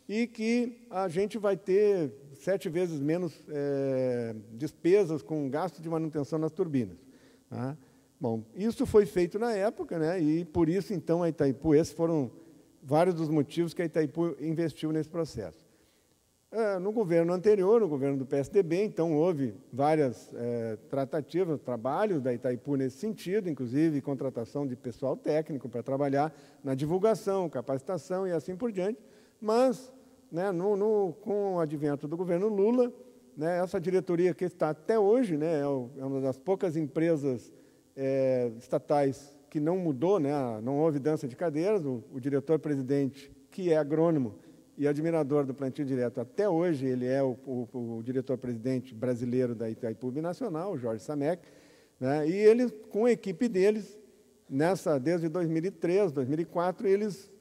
e que a gente vai ter 7 vezes menos despesas com gasto de manutenção nas turbinas. Tá? Bom, isso foi feito na época, né, e por isso, então, a Itaipu, esses foram vários dos motivos que a Itaipu investiu nesse processo. No governo anterior, no governo do PSDB, então, houve várias tratativas, trabalhos da Itaipu nesse sentido, inclusive contratação de pessoal técnico para trabalhar na divulgação, capacitação e assim por diante, mas, né, com o advento do governo Lula, né, essa diretoria que está até hoje, né, é uma das poucas empresas estatais que não mudou, né, não houve dança de cadeiras, o diretor-presidente, que é agrônomo e admirador do plantio direto, até hoje ele é o diretor-presidente brasileiro da Itaipu Binacional, o Jorge Samek, né? E eles, com a equipe deles, desde 2003, 2004, eles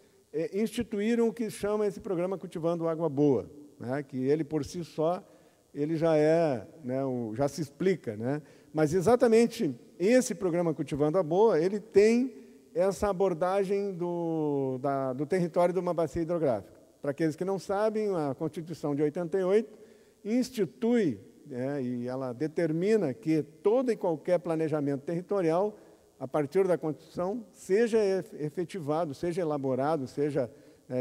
instituíram o que chama esse programa Cultivando Água Boa, né? Que ele, por si só, ele já já se explica, né? Mas exatamente esse programa Cultivando a Boa, ele tem essa abordagem do território de uma bacia hidrográfica. Para aqueles que não sabem, a Constituição de 88 institui, e ela determina que todo e qualquer planejamento territorial, a partir da Constituição, seja efetivado, seja elaborado, seja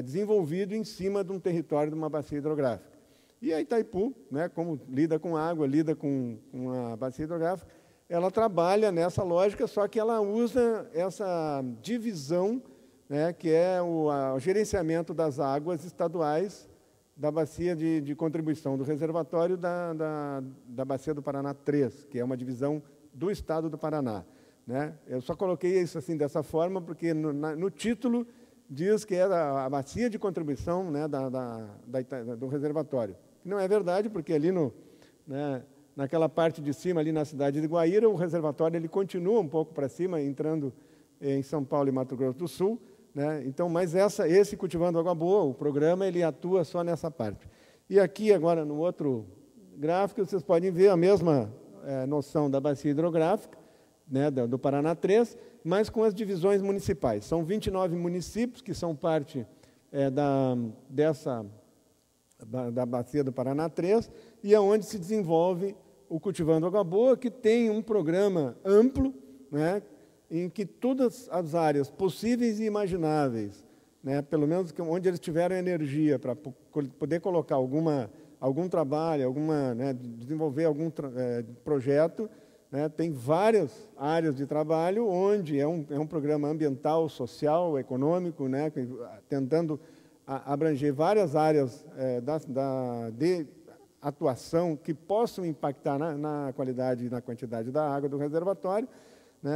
desenvolvido em cima de um território de uma bacia hidrográfica. E a Itaipu, como lida com água, lida com a bacia hidrográfica, ela trabalha nessa lógica, só que ela usa essa divisão, que é o gerenciamento das águas estaduais da bacia de contribuição do reservatório da Bacia do Paraná 3, que é uma divisão do Estado do Paraná. Eu só coloquei isso assim dessa forma porque no título diz que é a bacia de contribuição do reservatório. Não é verdade, porque ali naquela parte de cima, ali na cidade de Guaíra, o reservatório ele continua um pouco para cima, entrando em São Paulo e Mato Grosso do Sul. Então, mas esse Cultivando Água Boa, o programa, ele atua só nessa parte. E aqui, agora, no outro gráfico, vocês podem ver a mesma noção da bacia hidrográfica, do Paraná 3, mas com as divisões municipais. São 29 municípios que são parte da bacia do Paraná 3, e é onde se desenvolve o Cultivando Água Boa, que tem um programa amplo, em que todas as áreas possíveis e imagináveis, pelo menos onde eles tiveram energia para poder colocar algum trabalho, desenvolver algum projeto, tem várias áreas de trabalho, onde é um programa ambiental, social, econômico, tentando abranger várias áreas de atuação que possam impactar na qualidade e na quantidade da água do reservatório,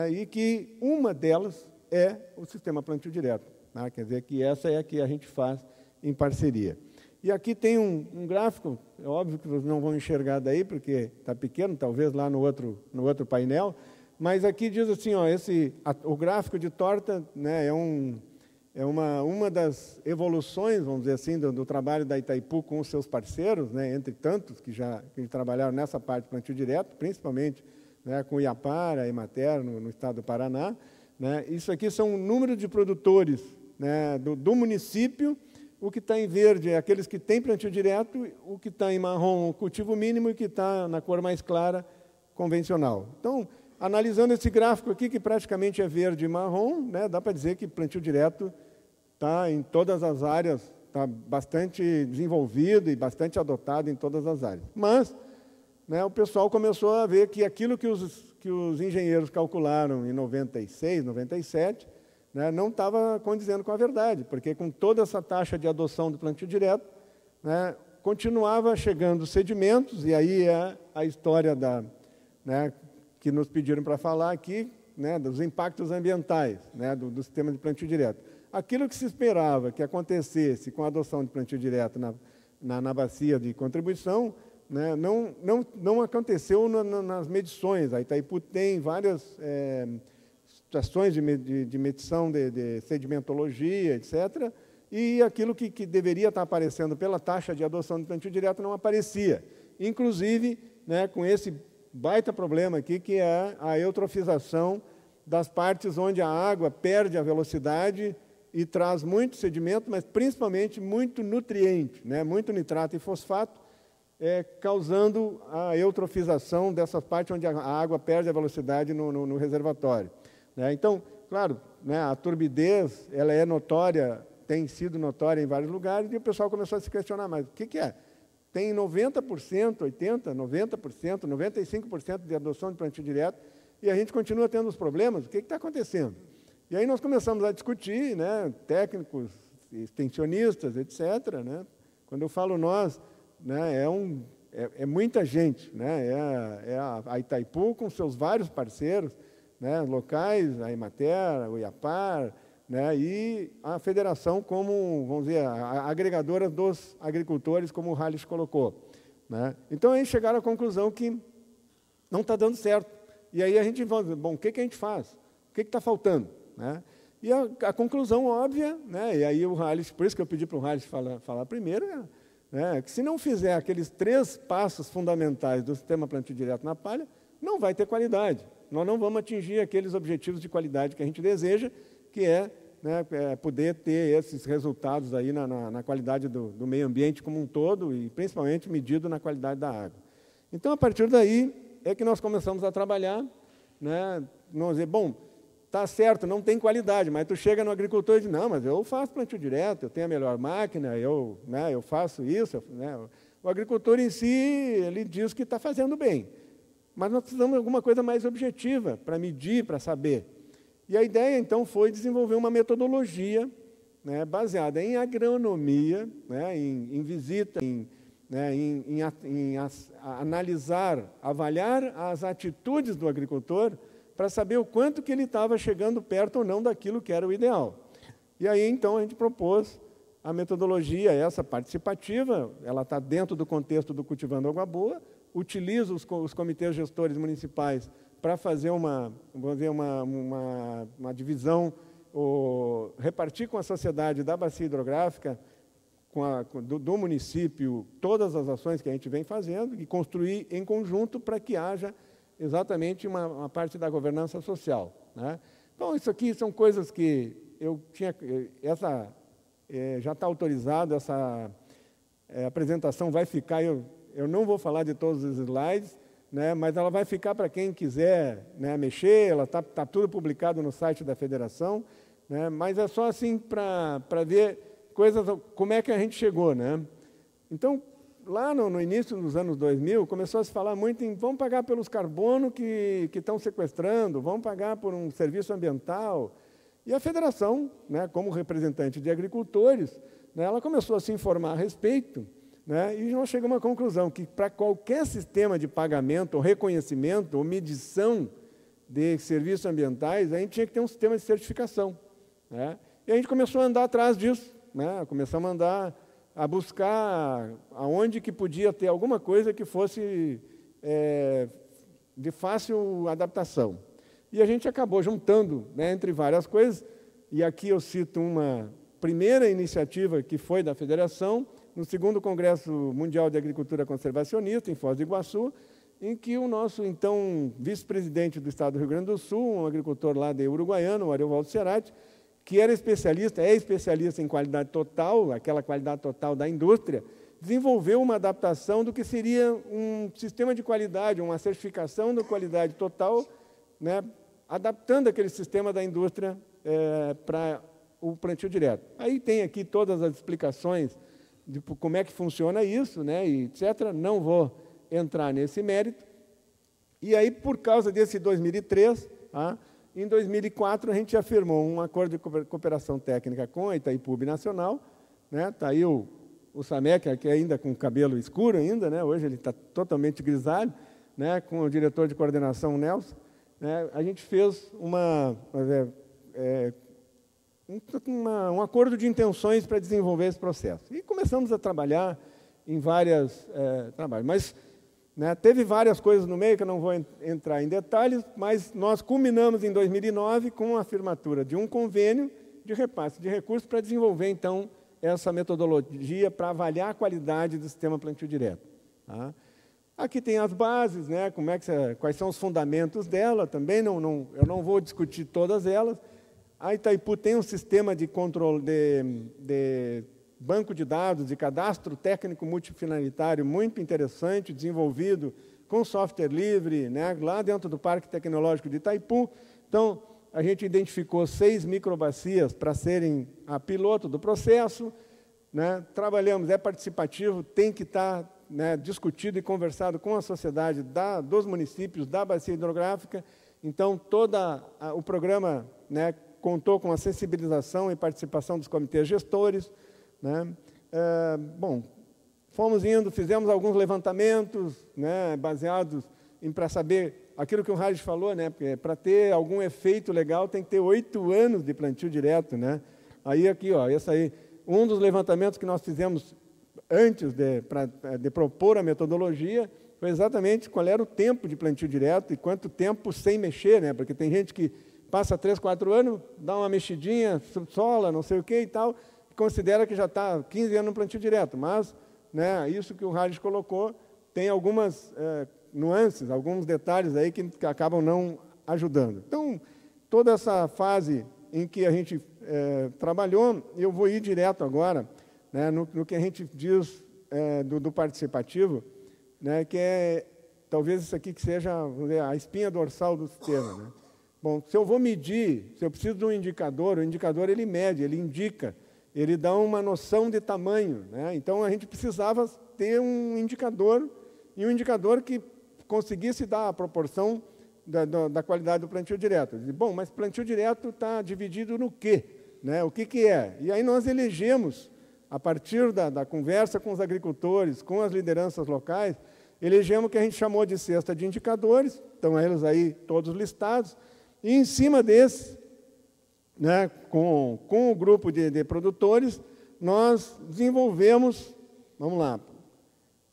e que uma delas é o sistema plantio direto. Quer dizer que essa é a que a gente faz em parceria. E aqui tem um gráfico, é óbvio que vocês não vão enxergar daí, porque está pequeno, talvez lá no outro painel, mas aqui diz assim, o gráfico de torta é uma das evoluções, vamos dizer assim, do trabalho da Itaipu com os seus parceiros, entre tantos que trabalharam nessa parte de plantio direto, principalmente com Iapar, a Emater, no estado do Paraná. Isso aqui são o número de produtores do município. O que está em verde é aqueles que têm plantio direto, o que está em marrom, o cultivo mínimo, e o que está na cor mais clara, convencional. Então, analisando esse gráfico aqui, que praticamente é verde e marrom, dá para dizer que plantio direto está em todas as áreas, está bastante desenvolvido e bastante adotado em todas as áreas. Mas o pessoal começou a ver que aquilo que os engenheiros calcularam em 96, 97, não estava condizendo com a verdade, porque com toda essa taxa de adoção do plantio direto, continuava chegando sedimentos, e aí é a história que nos pediram para falar aqui, dos impactos ambientais do sistema de plantio direto. Aquilo que se esperava que acontecesse com a adoção de plantio direto na bacia de contribuição, não aconteceu nas medições. A Itaipu tem várias situações de medição de sedimentologia, etc., e aquilo que deveria estar aparecendo pela taxa de adoção de plantio direto não aparecia. Inclusive, com esse baita problema aqui, que é a eutrofização das partes onde a água perde a velocidade e traz muito sedimento, mas principalmente muito nutriente, muito nitrato e fosfato, causando a eutrofização dessa parte onde a água perde a velocidade no reservatório. Então, claro, a turbidez ela é notória, tem sido notória em vários lugares, e o pessoal começou a se questionar, mas o que é? Tem 90%, 80%, 90%, 95% de adoção de plantio direto, e a gente continua tendo os problemas. O que está acontecendo? E aí nós começamos a discutir, técnicos, extensionistas, etc. Quando eu falo nós, é muita gente, é a Itaipu com seus vários parceiros, locais, a Emater, o Iapar, e a federação como, vamos dizer, a agregadora dos agricultores, como o Halles colocou. Então, aí chegaram à conclusão que não está dando certo, E aí a gente vai, bom, o que a gente faz? O que está faltando? Né? E a conclusão óbvia, né? E aí o Halles, por isso que eu pedi para o Halles falar primeiro, né? Que se não fizer aqueles 3 passos fundamentais do sistema plantio direto na palha, não vai ter qualidade. Nós não vamos atingir aqueles objetivos de qualidade que a gente deseja, que é, né, poder ter esses resultados aí na qualidade do meio ambiente como um todo e principalmente medido na qualidade da água. Então, a partir daí é que nós começamos a trabalhar, né, nós dizer, bom, tá certo, não tem qualidade, mas tu chega no agricultor e diz, não, mas eu faço plantio direto, eu tenho a melhor máquina, eu faço isso. Né? O agricultor em si, ele diz que está fazendo bem, mas nós precisamos de alguma coisa mais objetiva para medir, para saber. E a ideia, então, foi desenvolver uma metodologia, né, baseada em agronomia, né, em visita, em analisar, avaliar as atitudes do agricultor para saber o quanto que ele estava chegando perto ou não daquilo que era o ideal. E aí, então, a gente propôs a metodologia, essa participativa, ela está dentro do contexto do Cultivando Água Boa, utiliza os comitês gestores municipais para fazer uma divisão, repartir com a sociedade da bacia hidrográfica, do município, todas as ações que a gente vem fazendo e construir em conjunto para que haja exatamente uma parte da governança social. Né? Então, isso aqui são coisas que eu tinha... já está autorizado, essa apresentação vai ficar... Eu não vou falar de todos os slides, né, mas ela vai ficar para quem quiser, né, mexer, ela está tudo publicado no site da federação, né, mas é só assim para ver coisas, como é que a gente chegou. Né? Então, lá no início dos anos 2000, começou a se falar muito em vamos pagar pelos carbono que estão sequestrando, vamos pagar por um serviço ambiental. E a federação, né, como representante de agricultores, né, ela começou a se informar a respeito, né, e nós chegamos à conclusão que para qualquer sistema de pagamento, ou reconhecimento, ou medição de serviços ambientais, a gente tinha que ter um sistema de certificação. Né? E a gente começou a andar atrás disso, né? Começamos a buscar aonde que podia ter alguma coisa que fosse de fácil adaptação. E a gente acabou juntando, né, entre várias coisas, e aqui eu cito uma primeira iniciativa que foi da federação, no 2º Congresso Mundial de Agricultura Conservacionista, em Foz do Iguaçu, em que o nosso, então, vice-presidente do Estado do Rio Grande do Sul, um agricultor lá de Uruguaiana, o Ariovaldo Cerati, que é especialista em qualidade total, aquela qualidade total da indústria, desenvolveu uma adaptação do que seria um sistema de qualidade, uma certificação de qualidade total, né, adaptando aquele sistema da indústria para o plantio direto. Aí tem aqui todas as explicações de como é que funciona isso, né, e etc. Não vou entrar nesse mérito. E aí, por causa desse 2003, em 2004, a gente afirmou um acordo de cooperação técnica com a Itaipu Binacional. Está aí o Samek, que é ainda com cabelo escuro ainda, né, hoje ele está totalmente grisalho, né, com o diretor de coordenação, Nelson. Né, a gente fez um acordo de intenções para desenvolver esse processo. E começamos a trabalhar em vários trabalhos. Mas, né, teve várias coisas no meio, que eu não vou entrar em detalhes, mas nós culminamos em 2009 com a firmatura de um convênio de repasse de recursos para desenvolver, então, essa metodologia para avaliar a qualidade do sistema plantio direto. Tá? Aqui tem as bases, né, quais são os fundamentos dela, também eu não vou discutir todas elas. A Itaipu tem um sistema de controle de banco de dados, de cadastro técnico multifinalitário muito interessante, desenvolvido com software livre, né, lá dentro do Parque Tecnológico de Itaipu. Então, a gente identificou 6 microbacias para serem a piloto do processo. Né, trabalhamos, é participativo, tem que estar, né, discutido e conversado com a sociedade dos municípios da bacia hidrográfica. Então, todo o programa, né, contou com a sensibilização e participação dos comitês gestores. Né? Bom, fomos indo, fizemos alguns levantamentos, né, baseados para saber aquilo que o Halles falou, né, porque para ter algum efeito legal tem que ter 8 anos de plantio direto. Né? Aí aqui, esse aí, um dos levantamentos que nós fizemos antes de propor a metodologia, foi exatamente qual era o tempo de plantio direto e quanto tempo sem mexer, né? Porque tem gente que passa 3, 4 anos, dá uma mexidinha, sola, não sei o que e tal, e considera que já está 15 anos no plantio direto. Mas, né, isso que o Hales colocou tem algumas nuances, alguns detalhes aí que acabam não ajudando. Então, toda essa fase em que a gente trabalhou, eu vou ir direto agora, né, no que a gente diz do participativo, né, que é talvez isso aqui que seja, vamos dizer, a espinha dorsal do sistema, né? Bom, se eu vou medir, se eu preciso de um indicador, o indicador ele mede, ele indica, ele dá uma noção de tamanho, né? Então a gente precisava ter um indicador, e um indicador que conseguisse dar a proporção da qualidade do plantio direto. Bom, mas plantio direto está dividido no quê? Né? O que é? E aí nós elegemos, a partir da conversa com os agricultores, com as lideranças locais, elegemos o que a gente chamou de cesta de indicadores, estão eles aí todos listados, e em cima desse, né, com o grupo de produtores, nós desenvolvemos, vamos lá,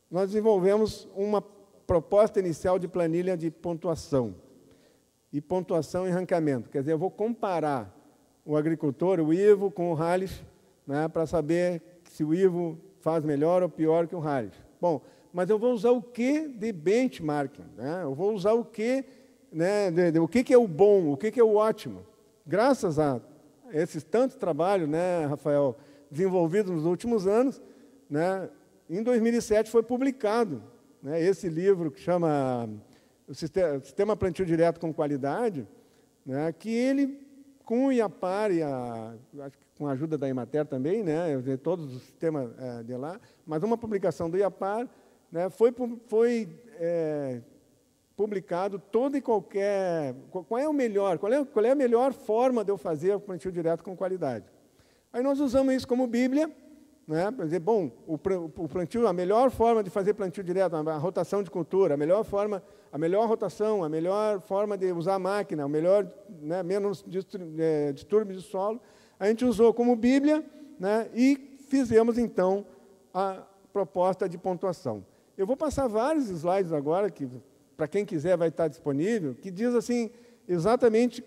nós desenvolvemos uma proposta inicial de planilha de pontuação, e pontuação e ranqueamento. Quer dizer, eu vou comparar o agricultor, o Ivo, com o Hales, né, para saber se o Ivo faz melhor ou pior que o Hales. Bom, mas eu vou usar o que de benchmarking? Né? Eu vou usar o que, né, o que é o bom, o que é o ótimo. Graças a esses tantos trabalhos, né, Rafael, desenvolvidos nos últimos anos, né, em 2007 foi publicado, né, esse livro que chama o Sistema Plantio Direto com Qualidade, né, que ele, com o IAPAR e acho que com a ajuda da Emater também, né, todos os sistemas de lá, mas uma publicação do IAPAR, né, foi publicado todo e qualquer... Qual é a melhor forma de eu fazer o plantio direto com qualidade? Aí nós usamos isso como Bíblia, né, para dizer, bom, o plantio, a melhor forma de fazer plantio direto, a rotação de cultura, a melhor rotação, a melhor forma de usar a máquina, o melhor, né, menos distúrbio de solo, a gente usou como Bíblia, né, e fizemos, então, a proposta de pontuação. Eu vou passar vários slides agora, que para quem quiser vai estar disponível, que diz assim, exatamente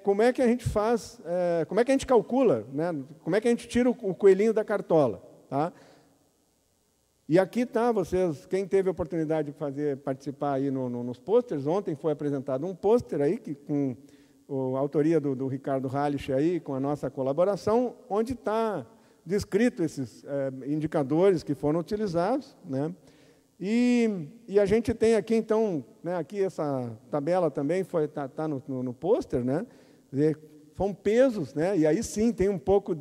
como é que a gente faz, como é que a gente calcula, né, como é que a gente tira o coelhinho da cartola. Tá? E aqui está, vocês, quem teve a oportunidade de participar aí nos pôsteres, ontem foi apresentado um pôster aí, com a autoria do Ricardo Hallich aí, com a nossa colaboração, onde está descrito esses indicadores que foram utilizados, né? E a gente tem aqui, então, né, aqui essa tabela também está no pôster, né? Quer dizer, são pesos, né? E aí sim tem um pouco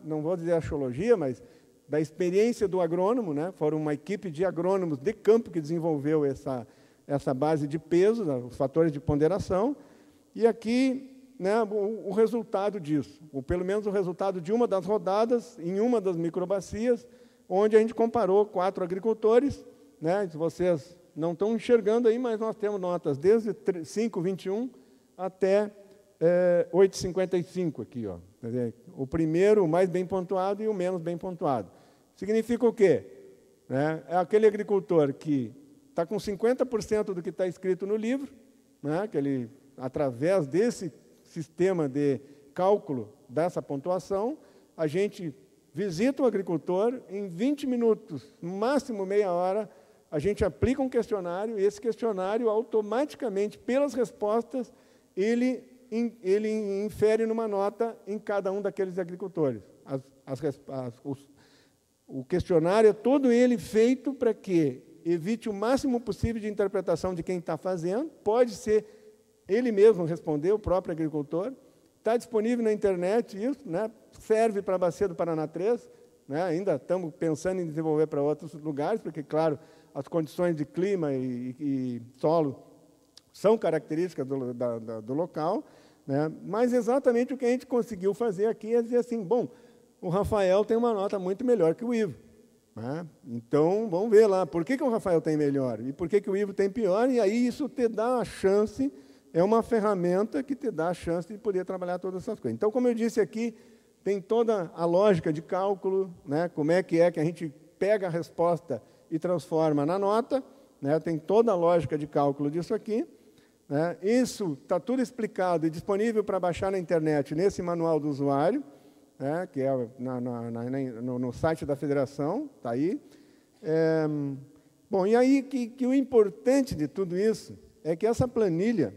não vou dizer axiologia, mas da experiência do agrônomo, né? Foram uma equipe de agrônomos de campo que desenvolveu essa base de peso, né, os fatores de ponderação, e aqui, né, o resultado disso, ou pelo menos o resultado de uma das rodadas, em uma das microbacias, onde a gente comparou 4 agricultores, né? Vocês não estão enxergando aí, mas nós temos notas desde 5,21 até 8,55 aqui, ó. Quer dizer, o primeiro, o mais bem pontuado, e o menos bem pontuado. Significa o quê? Né? É aquele agricultor que está com 50% do que está escrito no livro, né? Que ele, através desse sistema de cálculo dessa pontuação, a gente visita o agricultor, em 20 minutos, no máximo meia hora, a gente aplica um questionário, e esse questionário, automaticamente, pelas respostas, ele infere numa nota em cada um daqueles agricultores. O questionário é todo ele feito para que evite o máximo possível de interpretação de quem está fazendo, pode ser ele mesmo responder, o próprio agricultor. Está disponível na internet isso, né? Serve para a Bacia do Paraná 3, né? Ainda estamos pensando em desenvolver para outros lugares, porque, claro, as condições de clima e solo são características do local, né? Mas exatamente o que a gente conseguiu fazer aqui é dizer assim, bom, o Rafael tem uma nota muito melhor que o Ivo, né? Então, vamos ver lá, por que o Rafael tem melhor e por que o Ivo tem pior, e aí isso te dá a chance... É uma ferramenta que te dá a chance de poder trabalhar todas essas coisas. Então, como eu disse aqui, tem toda a lógica de cálculo, né? Como é que a gente pega a resposta e transforma na nota, né? Tem toda a lógica de cálculo disso aqui, né? Isso está tudo explicado e disponível para baixar na internet, nesse manual do usuário, né? Que é no site da federação, está aí. Bom, e aí que o importante de tudo isso é que essa planilha,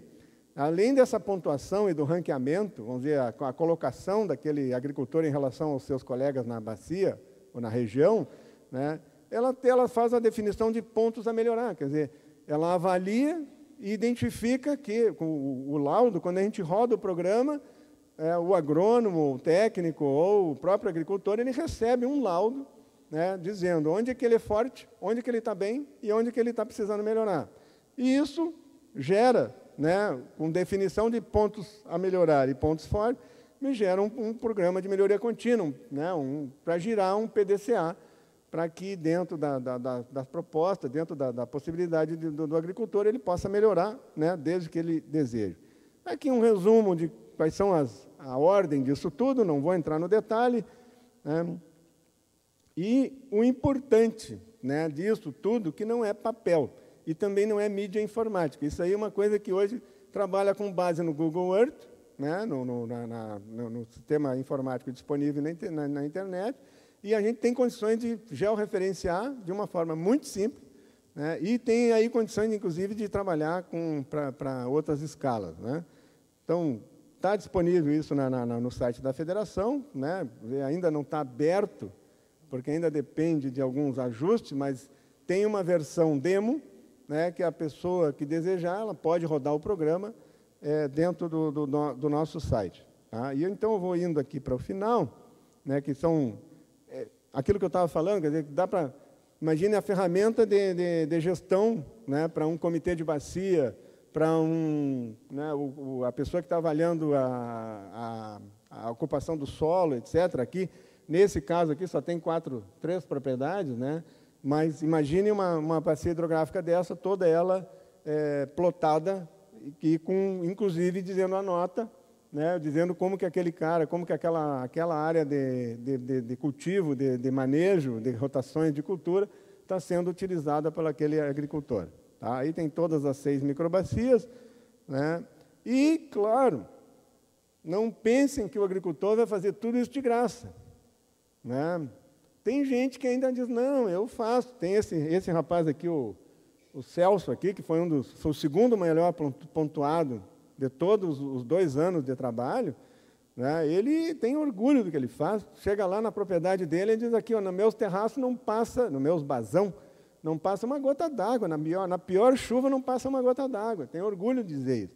além dessa pontuação e do ranqueamento, vamos dizer, a colocação daquele agricultor em relação aos seus colegas na bacia ou na região, né, ela faz a definição de pontos a melhorar, quer dizer, ela avalia e identifica que, com o laudo, quando a gente roda o programa, o agrônomo, o técnico ou o próprio agricultor, ele recebe um laudo, né, dizendo onde é que ele é forte, onde é que ele está bem e onde é que ele está precisando melhorar. E isso gera, né, com definição de pontos a melhorar e pontos fortes, me gera um programa de melhoria contínua, né, para girar um PDCA, para que dentro da proposta, dentro da possibilidade do agricultor, ele possa melhorar, né, desde que ele deseje. Aqui um resumo de quais são a ordem disso tudo, não vou entrar no detalhe, né. E o importante, né, disso tudo, que não é papel, e também não é mídia informática. Isso aí é uma coisa que hoje trabalha com base no Google Earth, né, no sistema informático disponível na internet, e a gente tem condições de georreferenciar de uma forma muito simples, né, e tem aí condições, inclusive, de trabalhar para outras escalas, né. Então, está disponível isso no site da federação, né, ainda não está aberto, porque ainda depende de alguns ajustes, mas tem uma versão demo, né, que a pessoa que desejar, ela pode rodar o programa dentro do nosso site. Tá? E então eu vou indo aqui para o final, né, que são aquilo que eu estava falando, quer dizer, dá para... Imagine a ferramenta de gestão, né, para um comitê de bacia, para né, a pessoa que está avaliando a ocupação do solo, etc. Aqui, nesse caso aqui, só tem 3 propriedades, né? Mas imagine uma bacia hidrográfica dessa, toda ela plotada, e inclusive dizendo a nota, né? Dizendo como que aquele cara, como que aquela área de cultivo, de manejo, de rotações de cultura, está sendo utilizada por aquele agricultor. Tá? Aí tem todas as 6 microbacias, né? E, claro, não pensem que o agricultor vai fazer tudo isso de graça, né? Tem gente que ainda diz, não, eu faço. Tem esse rapaz aqui, o Celso, aqui, que foi o segundo melhor pontuado de todos os 2 anos de trabalho, né? Ele tem orgulho do que ele faz. Chega lá na propriedade dele e diz aqui, ó, nos meus terraços não passa, nos meus basão, não passa uma gota d'água. Na pior chuva não passa uma gota d'água. Tem orgulho de dizer isso.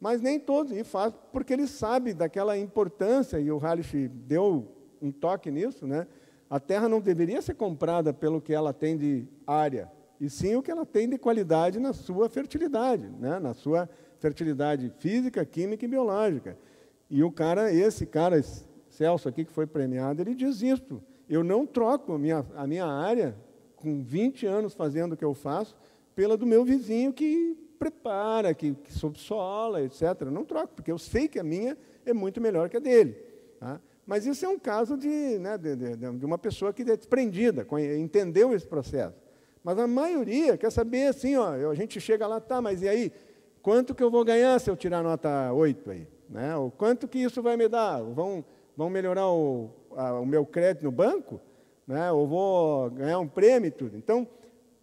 Mas nem todos, e faz porque ele sabe daquela importância, e o Hallich deu um toque nisso, né? A terra não deveria ser comprada pelo que ela tem de área, e sim o que ela tem de qualidade na sua fertilidade, né? Na sua fertilidade física, química e biológica. E esse cara, Celso aqui, que foi premiado, ele diz isso. Eu não troco a minha área, com 20 anos fazendo o que eu faço, pela do meu vizinho que prepara, que subsola, etc. Eu não troco, porque eu sei que a minha é muito melhor que a dele. Tá? Mas isso é um caso de uma pessoa que é desprendida, entendeu esse processo. Mas a maioria quer saber assim, ó, a gente chega lá, tá, mas e aí, quanto que eu vou ganhar se eu tirar nota 8 aí? Né? Ou quanto que isso vai me dar? Vão melhorar o meu crédito no banco? Né? Ou vou ganhar um prêmio e tudo? Então,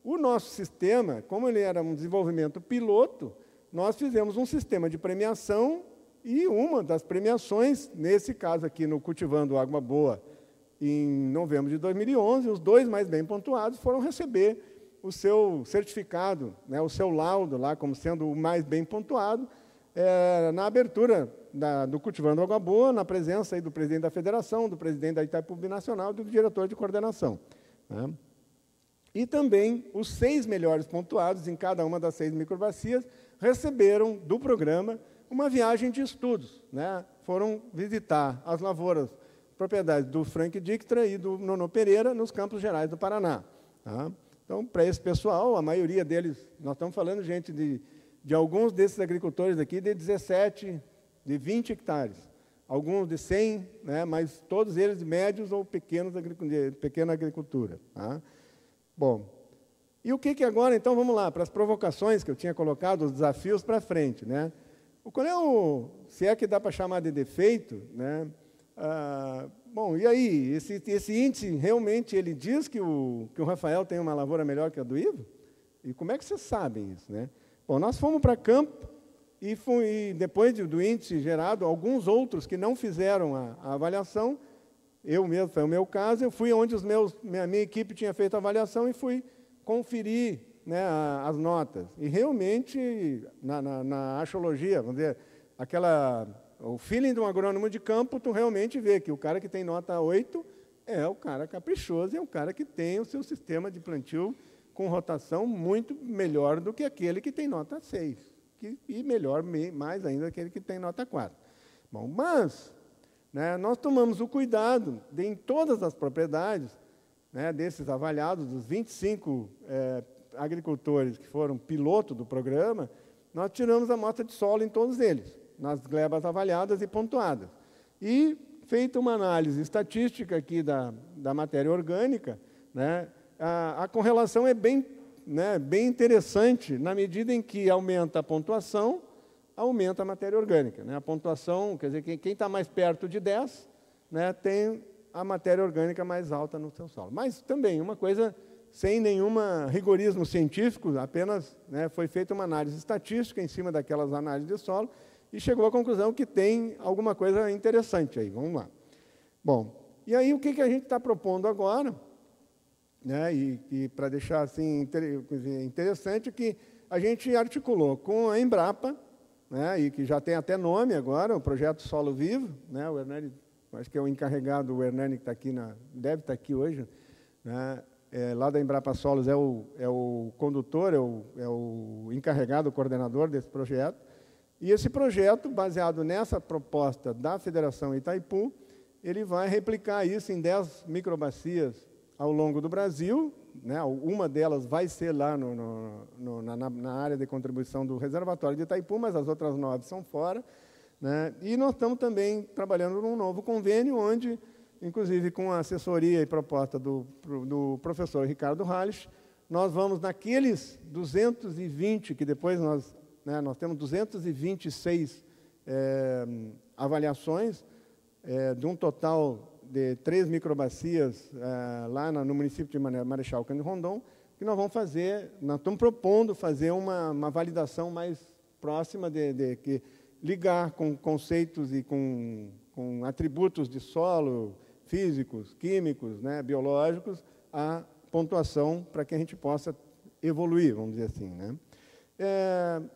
o nosso sistema, como ele era um desenvolvimento piloto, nós fizemos um sistema de premiação. E uma das premiações, nesse caso aqui no Cultivando Água Boa, em novembro de 2011, os 2 mais bem pontuados foram receber o seu certificado, né, o seu laudo, lá como sendo o mais bem pontuado, na abertura do Cultivando Água Boa, na presença aí do presidente da federação, do presidente da Itaipu Binacional e do diretor de coordenação. Né? E também os 6 melhores pontuados em cada uma das 6 microbacias receberam do programa uma viagem de estudos, né? Foram visitar as lavouras, propriedades do Frank Dictra e do Nono Pereira, nos Campos Gerais do Paraná. Tá? Então, para esse pessoal, a maioria deles, nós estamos falando, gente, de alguns desses agricultores aqui de 17, de 20 hectares, alguns de 100, né? Mas todos eles médios ou pequenos, de pequena agricultura. Tá? Bom, E o que agora, então, vamos lá, para as provocações que eu tinha colocado, os desafios para frente, né? Qual é se é que dá para chamar de defeito, né? Bom, e aí, esse índice, realmente, ele diz que o Rafael tem uma lavoura melhor que a do Ivo? E como é que vocês sabem isso, né? Bom, nós fomos para campo e depois do índice gerado, alguns outros que não fizeram a avaliação, eu mesmo, foi o meu caso, eu fui onde minha equipe tinha feito a avaliação e fui conferir, né, as notas. E realmente, na axiologia, vamos dizer, o feeling de um agrônomo de campo, tu realmente vê que o cara que tem nota 8 é o cara caprichoso, é o cara que tem o seu sistema de plantio com rotação muito melhor do que aquele que tem nota 6, e melhor mais ainda aquele que tem nota 4. Bom, mas, né, nós tomamos o cuidado de, em todas as propriedades, né, desses avaliados, dos 25 agricultores que foram piloto do programa, nós tiramos a amostra de solo em todos eles, nas glebas avaliadas e pontuadas. E, feita uma análise estatística aqui da matéria orgânica, né, a correlação é bem interessante, na medida em que aumenta a pontuação, aumenta a matéria orgânica, né? A pontuação, quer dizer, quem está mais perto de 10, né, tem a matéria orgânica mais alta no seu solo. Mas também, uma coisa sem nenhum rigorismo científico, apenas, né, foi feita uma análise estatística em cima daquelas análises de solo e chegou à conclusão que tem alguma coisa interessante aí. Vamos lá. Bom, e aí o que a gente está propondo agora, né, e para deixar assim interessante, que a gente articulou com a Embrapa, né, e que já tem até nome agora, o Projeto Solo Vivo, né, o Hernani, acho que é o encarregado, o Hernani que está aqui, deve estar aqui hoje, né, lá da Embrapa Solos é o condutor, é o encarregado, o coordenador desse projeto. E esse projeto, baseado nessa proposta da Federação Itaipu, ele vai replicar isso em 10 microbacias ao longo do Brasil, né? Uma delas vai ser lá na área de contribuição do reservatório de Itaipu, mas as outras 9 são fora, né? E nós estamos também trabalhando num novo convênio, onde, inclusive com a assessoria e proposta do professor Ricardo Halles, nós vamos naqueles 220, que depois nós temos 226 avaliações, de um total de 3 microbacias lá no município de Marechal Cândido Rondon, que nós vamos fazer, nós estamos propondo fazer uma validação mais próxima que ligar com conceitos e com atributos de solo, físicos, químicos, né, biológicos, a pontuação para que a gente possa evoluir, vamos dizer assim, né?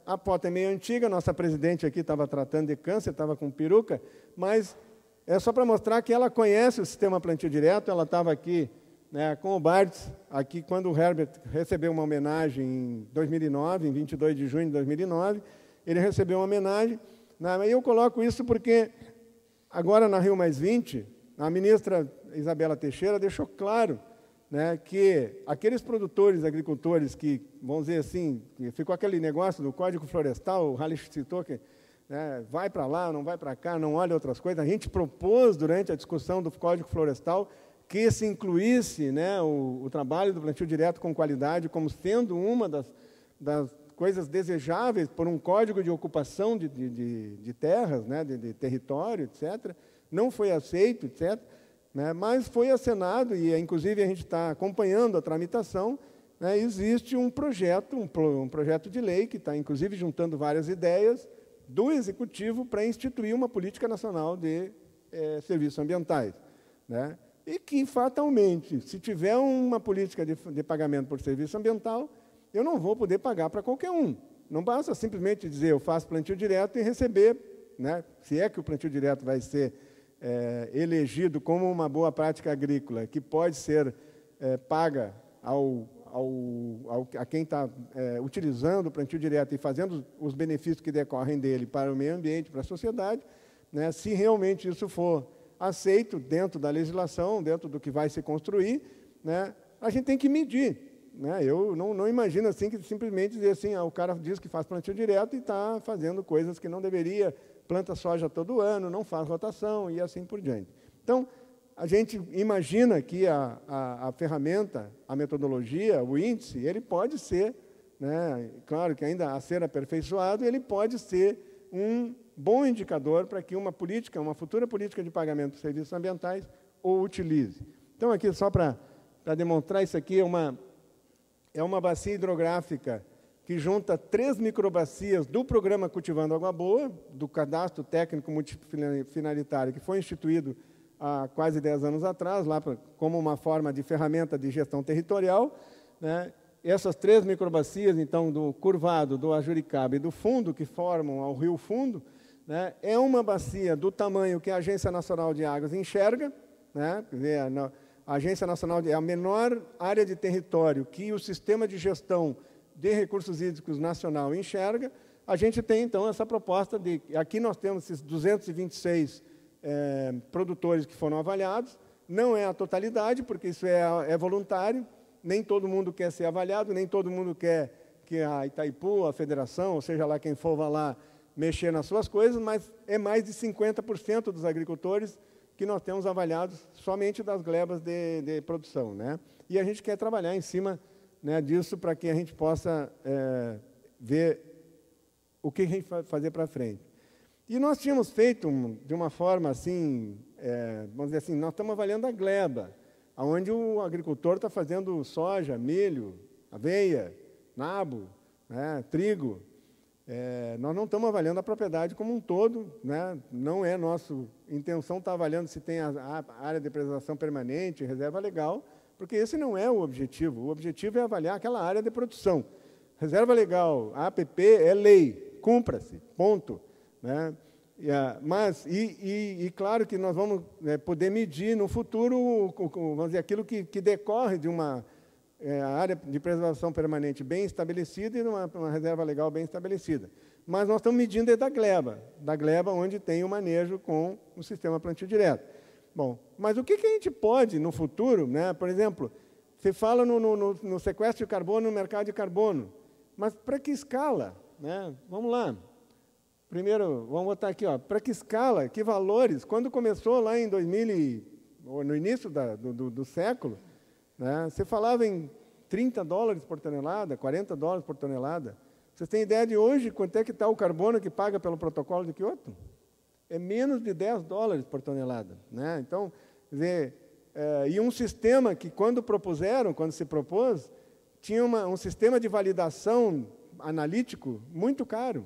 A Pota é meio antiga, nossa presidente aqui estava tratando de câncer, estava com peruca, mas é só para mostrar que ela conhece o sistema plantio direto. Ela estava aqui, né, com o Bartz, aqui quando o Herbert recebeu uma homenagem em 2009, em 22 de junho de 2009, ele recebeu uma homenagem. E eu coloco isso porque agora na Rio Mais 20, a ministra Isabela Teixeira deixou claro, né, que aqueles produtores, agricultores que, vamos dizer assim, ficou aquele negócio do Código Florestal, o Halles citou que, né, vai para lá, não vai para cá, não olha outras coisas. A gente propôs, durante a discussão do Código Florestal, que se incluísse, né, o trabalho do plantio direto com qualidade como sendo uma das coisas desejáveis por um código de ocupação de terras, né, de território, etc. Não foi aceito, etc., né, mas foi acenado, e inclusive a gente está acompanhando a tramitação, né, existe um projeto de lei que está, inclusive, juntando várias ideias do Executivo para instituir uma política nacional de serviços ambientais, né, e que, fatalmente, se tiver uma política de pagamento por serviço ambiental, eu não vou poder pagar para qualquer um. Não basta simplesmente dizer eu faço plantio direto e receber, né, se é que o plantio direto vai ser elegido como uma boa prática agrícola, que pode ser paga a quem está utilizando o plantio direto e fazendo os benefícios que decorrem dele para o meio ambiente, para a sociedade, né, se realmente isso for aceito dentro da legislação, dentro do que vai se construir, né, a gente tem que medir, né? Eu não imagino assim que simplesmente dizer assim, o cara diz que faz plantio direto e está fazendo coisas que não deveria, planta soja todo ano, não faz rotação e assim por diante. Então, a gente imagina que a ferramenta, a metodologia, o índice, ele pode ser, né, claro que ainda a ser aperfeiçoado, ele pode ser um bom indicador para que uma futura política de pagamento de serviços ambientais o utilize. Então, aqui, só para demonstrar, isso aqui é uma bacia hidrográfica que junta 3 microbacias do programa Cultivando Água Boa, do cadastro técnico multifinalitário, que foi instituído há quase 10 anos atrás, lá como uma forma de ferramenta de gestão territorial, né? Essas 3 microbacias, então, do Curvado, do Ajuricaba e do Fundo, que formam o Rio Fundo, né? É uma bacia do tamanho que a Agência Nacional de Águas enxerga, né? Quer dizer, a Agência Nacional é a menor área de território que o sistema de gestão de recursos hídricos nacional enxerga. A gente tem, então, essa proposta de... Aqui nós temos esses 226 produtores que foram avaliados. Não é a totalidade, porque isso é voluntário. Nem todo mundo quer ser avaliado, nem todo mundo quer que a Itaipu, a federação, ou seja lá quem for, vá lá mexer nas suas coisas, mas é mais de 50% dos agricultores que nós temos avaliados somente das glebas de produção, né? E a gente quer trabalhar em cima, né, disso para que a gente possa ver o que a gente vai fazer para frente. E nós tínhamos feito de uma forma assim, vamos dizer assim, nós estamos avaliando a gleba, onde o agricultor está fazendo soja, milho, aveia, nabo, né, trigo. Nós não estamos avaliando a propriedade como um todo, né? Não é nossa intenção estar avaliando se tem a área de preservação permanente, reserva legal, porque esse não é o objetivo. O objetivo é avaliar aquela área de produção. Reserva legal, a APP é lei, cumpra-se, ponto, né? E claro que nós vamos poder medir no futuro, vamos dizer, aquilo que decorre de uma área de preservação permanente bem estabelecida e uma reserva legal bem estabelecida. Mas nós estamos medindo da gleba onde tem o manejo com o sistema plantio direto. Bom, mas o que a gente pode, no futuro, né? Por exemplo, você fala no sequestro de carbono, no mercado de carbono, mas para que escala, né? Vamos lá. Primeiro, vamos botar aqui, para que escala, que valores? Quando começou lá em 2000, ou no início do século, né, você falava em $30 por tonelada, $40 por tonelada. Vocês têm ideia de hoje quanto é que está o carbono que paga pelo protocolo de Kyoto? É menos de $10 por tonelada, né? Então, quer dizer, e um sistema que, quando se propôs, tinha um sistema de validação analítico muito caro,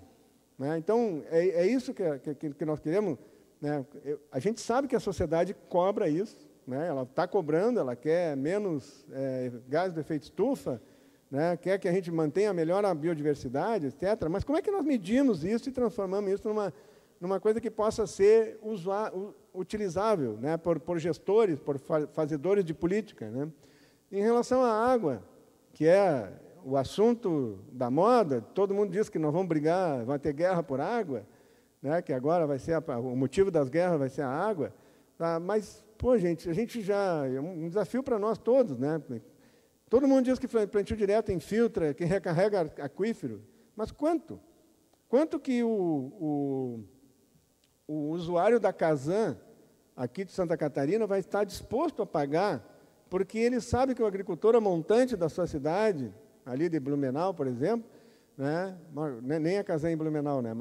né? Então, é isso que nós queremos, né? A gente sabe que a sociedade cobra isso, né? Ela está cobrando, ela quer menos gás do efeito estufa, né? Quer que a gente mantenha melhor a biodiversidade, etc. Mas como é que nós medimos isso e transformamos isso numa coisa que possa ser utilizável, né? por gestores, por fazedores de política, né? Em relação à água, que é o assunto da moda, todo mundo diz que nós vamos brigar, vai ter guerra por água, né? Que agora vai ser o motivo das guerras vai ser a água, tá? Mas, pô, gente, a gente já é um desafio para nós todos, né? Todo mundo diz que plantio direto infiltra, que recarrega aquífero, mas quanto? Quanto que o usuário da Casan, aqui de Santa Catarina, vai estar disposto a pagar, porque ele sabe que o agricultor montante da sua cidade, ali de Blumenau, por exemplo, né? Nem a Casan em Blumenau, né?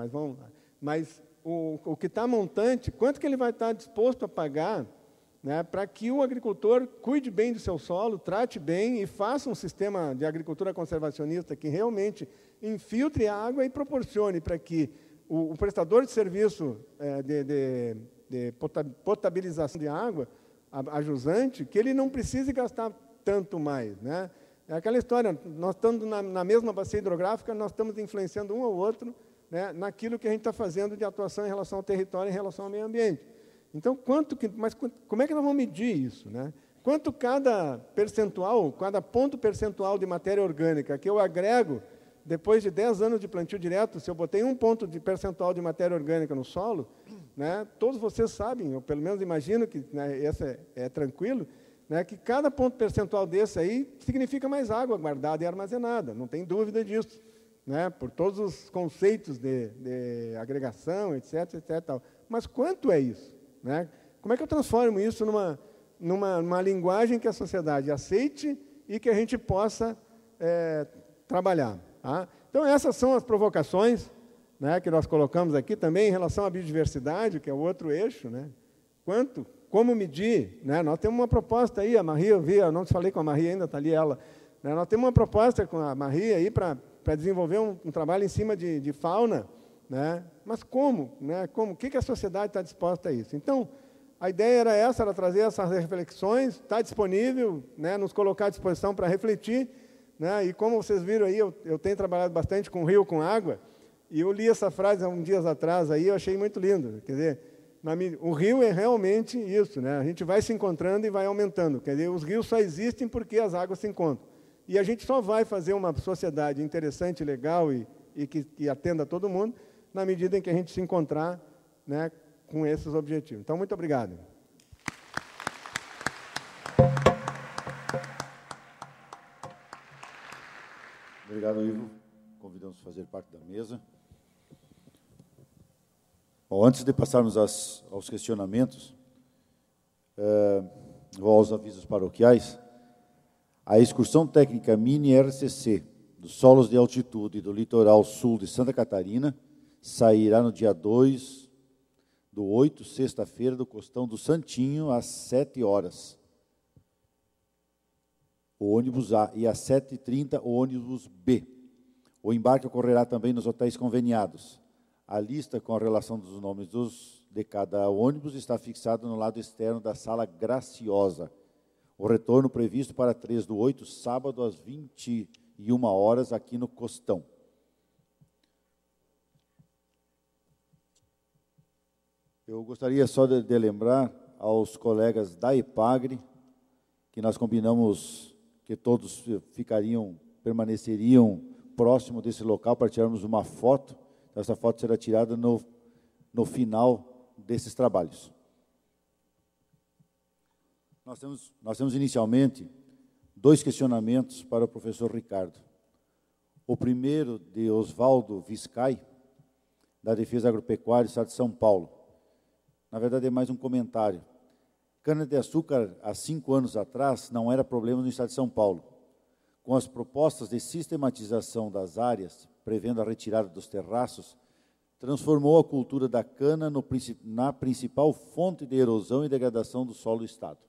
Mas o que está montante, quanto que ele vai estar disposto a pagar, né, para que o agricultor cuide bem do seu solo, trate bem e faça um sistema de agricultura conservacionista que realmente infiltre a água e proporcione para que o prestador de serviço de potabilização de água, a jusante, que ele não precise gastar tanto mais, né? É aquela história, nós estamos na mesma bacia hidrográfica, nós estamos influenciando um ao outro, né, naquilo que a gente está fazendo de atuação em relação ao território, em relação ao meio ambiente. Então, mas como é que nós vamos medir isso, né? Quanto cada ponto percentual de matéria orgânica que eu agrego, depois de 10 anos de plantio direto, se eu botei 1 ponto de percentual de matéria orgânica no solo, né, todos vocês sabem, eu pelo menos imagino que, né, esse é tranquilo, né, que cada ponto percentual desse aí significa mais água guardada e armazenada, não tem dúvida disso, né, por todos os conceitos de agregação, etc, etc. Tal. Mas quanto é isso? Né? Como é que eu transformo isso numa linguagem que a sociedade aceite e que a gente possa trabalhar. Tá? Então, essas são as provocações, né, que nós colocamos aqui também em relação à biodiversidade, que é o outro eixo. Né? Como medir? Né? Nós temos uma proposta aí, a Maria, eu não falei com a Maria ainda, está ali ela. Né? Nós temos uma proposta com a Maria aí para desenvolver um trabalho em cima de fauna. Né? Mas como? Né? O que a sociedade está disposta a isso? Então, a ideia era essa, era trazer essas reflexões, está disponível, né, nos colocar à disposição para refletir. Né? E como vocês viram aí, eu tenho trabalhado bastante com rio, com água, e eu li essa frase há uns dias atrás, aí eu achei muito lindo. Quer dizer, o rio é realmente isso, né? A gente vai se encontrando e vai aumentando. Quer dizer, os rios só existem porque as águas se encontram. E a gente só vai fazer uma sociedade interessante, legal e que atenda a todo mundo, na medida em que a gente se encontrar, né, com esses objetivos. Então, muito obrigado. Obrigado, Ivo. Convidamos a fazer parte da mesa. Bom, antes de passarmos aos questionamentos, ou aos avisos paroquiais, a excursão técnica Mini RCC dos solos de altitude do litoral sul de Santa Catarina sairá no dia 2/8, sexta-feira, do Costão do Santinho, às 7 horas. O ônibus A, e às 7h30 o ônibus B. O embarque ocorrerá também nos hotéis conveniados. A lista com a relação dos nomes de cada ônibus está fixada no lado externo da Sala Graciosa. O retorno previsto para 3/8, sábado, às 21 horas, aqui no Costão. Eu gostaria só de lembrar aos colegas da EPAGRE que nós combinamos que todos permaneceriam próximo desse local para tirarmos uma foto. Essa foto será tirada no final desses trabalhos. Nós temos inicialmente 2 questionamentos para o professor Ricardo. O primeiro de Oswaldo Viscay, da Defesa Agropecuária do Estado de São Paulo. Na verdade, é mais um comentário. Cana-de-açúcar, há 5 anos atrás, não era problema no Estado de São Paulo. Com as propostas de sistematização das áreas, prevendo a retirada dos terraços, transformou a cultura da cana na principal fonte de erosão e degradação do solo do Estado.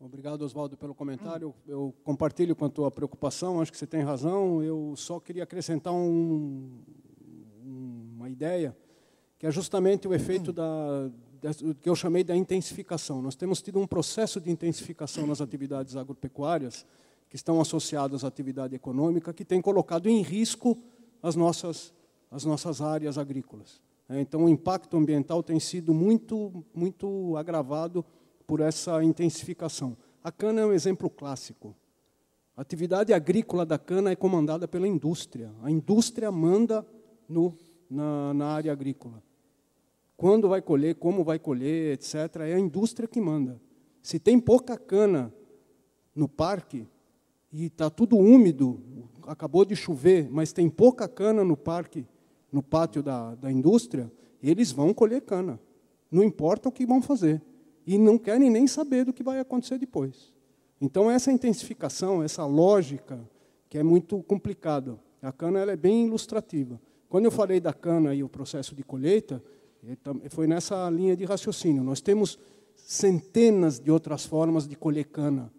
Obrigado, Oswaldo, pelo comentário. Eu compartilho com a tua preocupação, acho que você tem razão. Eu só queria acrescentar uma ideia, que é justamente o efeito que eu chamei da intensificação. Nós temos tido um processo de intensificação nas atividades agropecuárias, que estão associadas à atividade econômica, que tem colocado em risco as nossas áreas agrícolas. Então, o impacto ambiental tem sido muito agravado por essa intensificação. A cana é um exemplo clássico. A atividade agrícola da cana é comandada pela indústria. A indústria manda na área agrícola. Quando vai colher, como vai colher, etc., é a indústria que manda. Se tem pouca cana no parque, e está tudo úmido, acabou de chover, mas tem pouca cana no parque, no pátio da indústria, eles vão colher cana. Não importa o que vão fazer. E não querem nem saber do que vai acontecer depois. Então, essa intensificação, essa lógica, que é muito complicada. A cana ela é bem ilustrativa. Quando eu falei da cana e o processo de colheita, foi nessa linha de raciocínio. Nós temos centenas de outras formas de colher cana.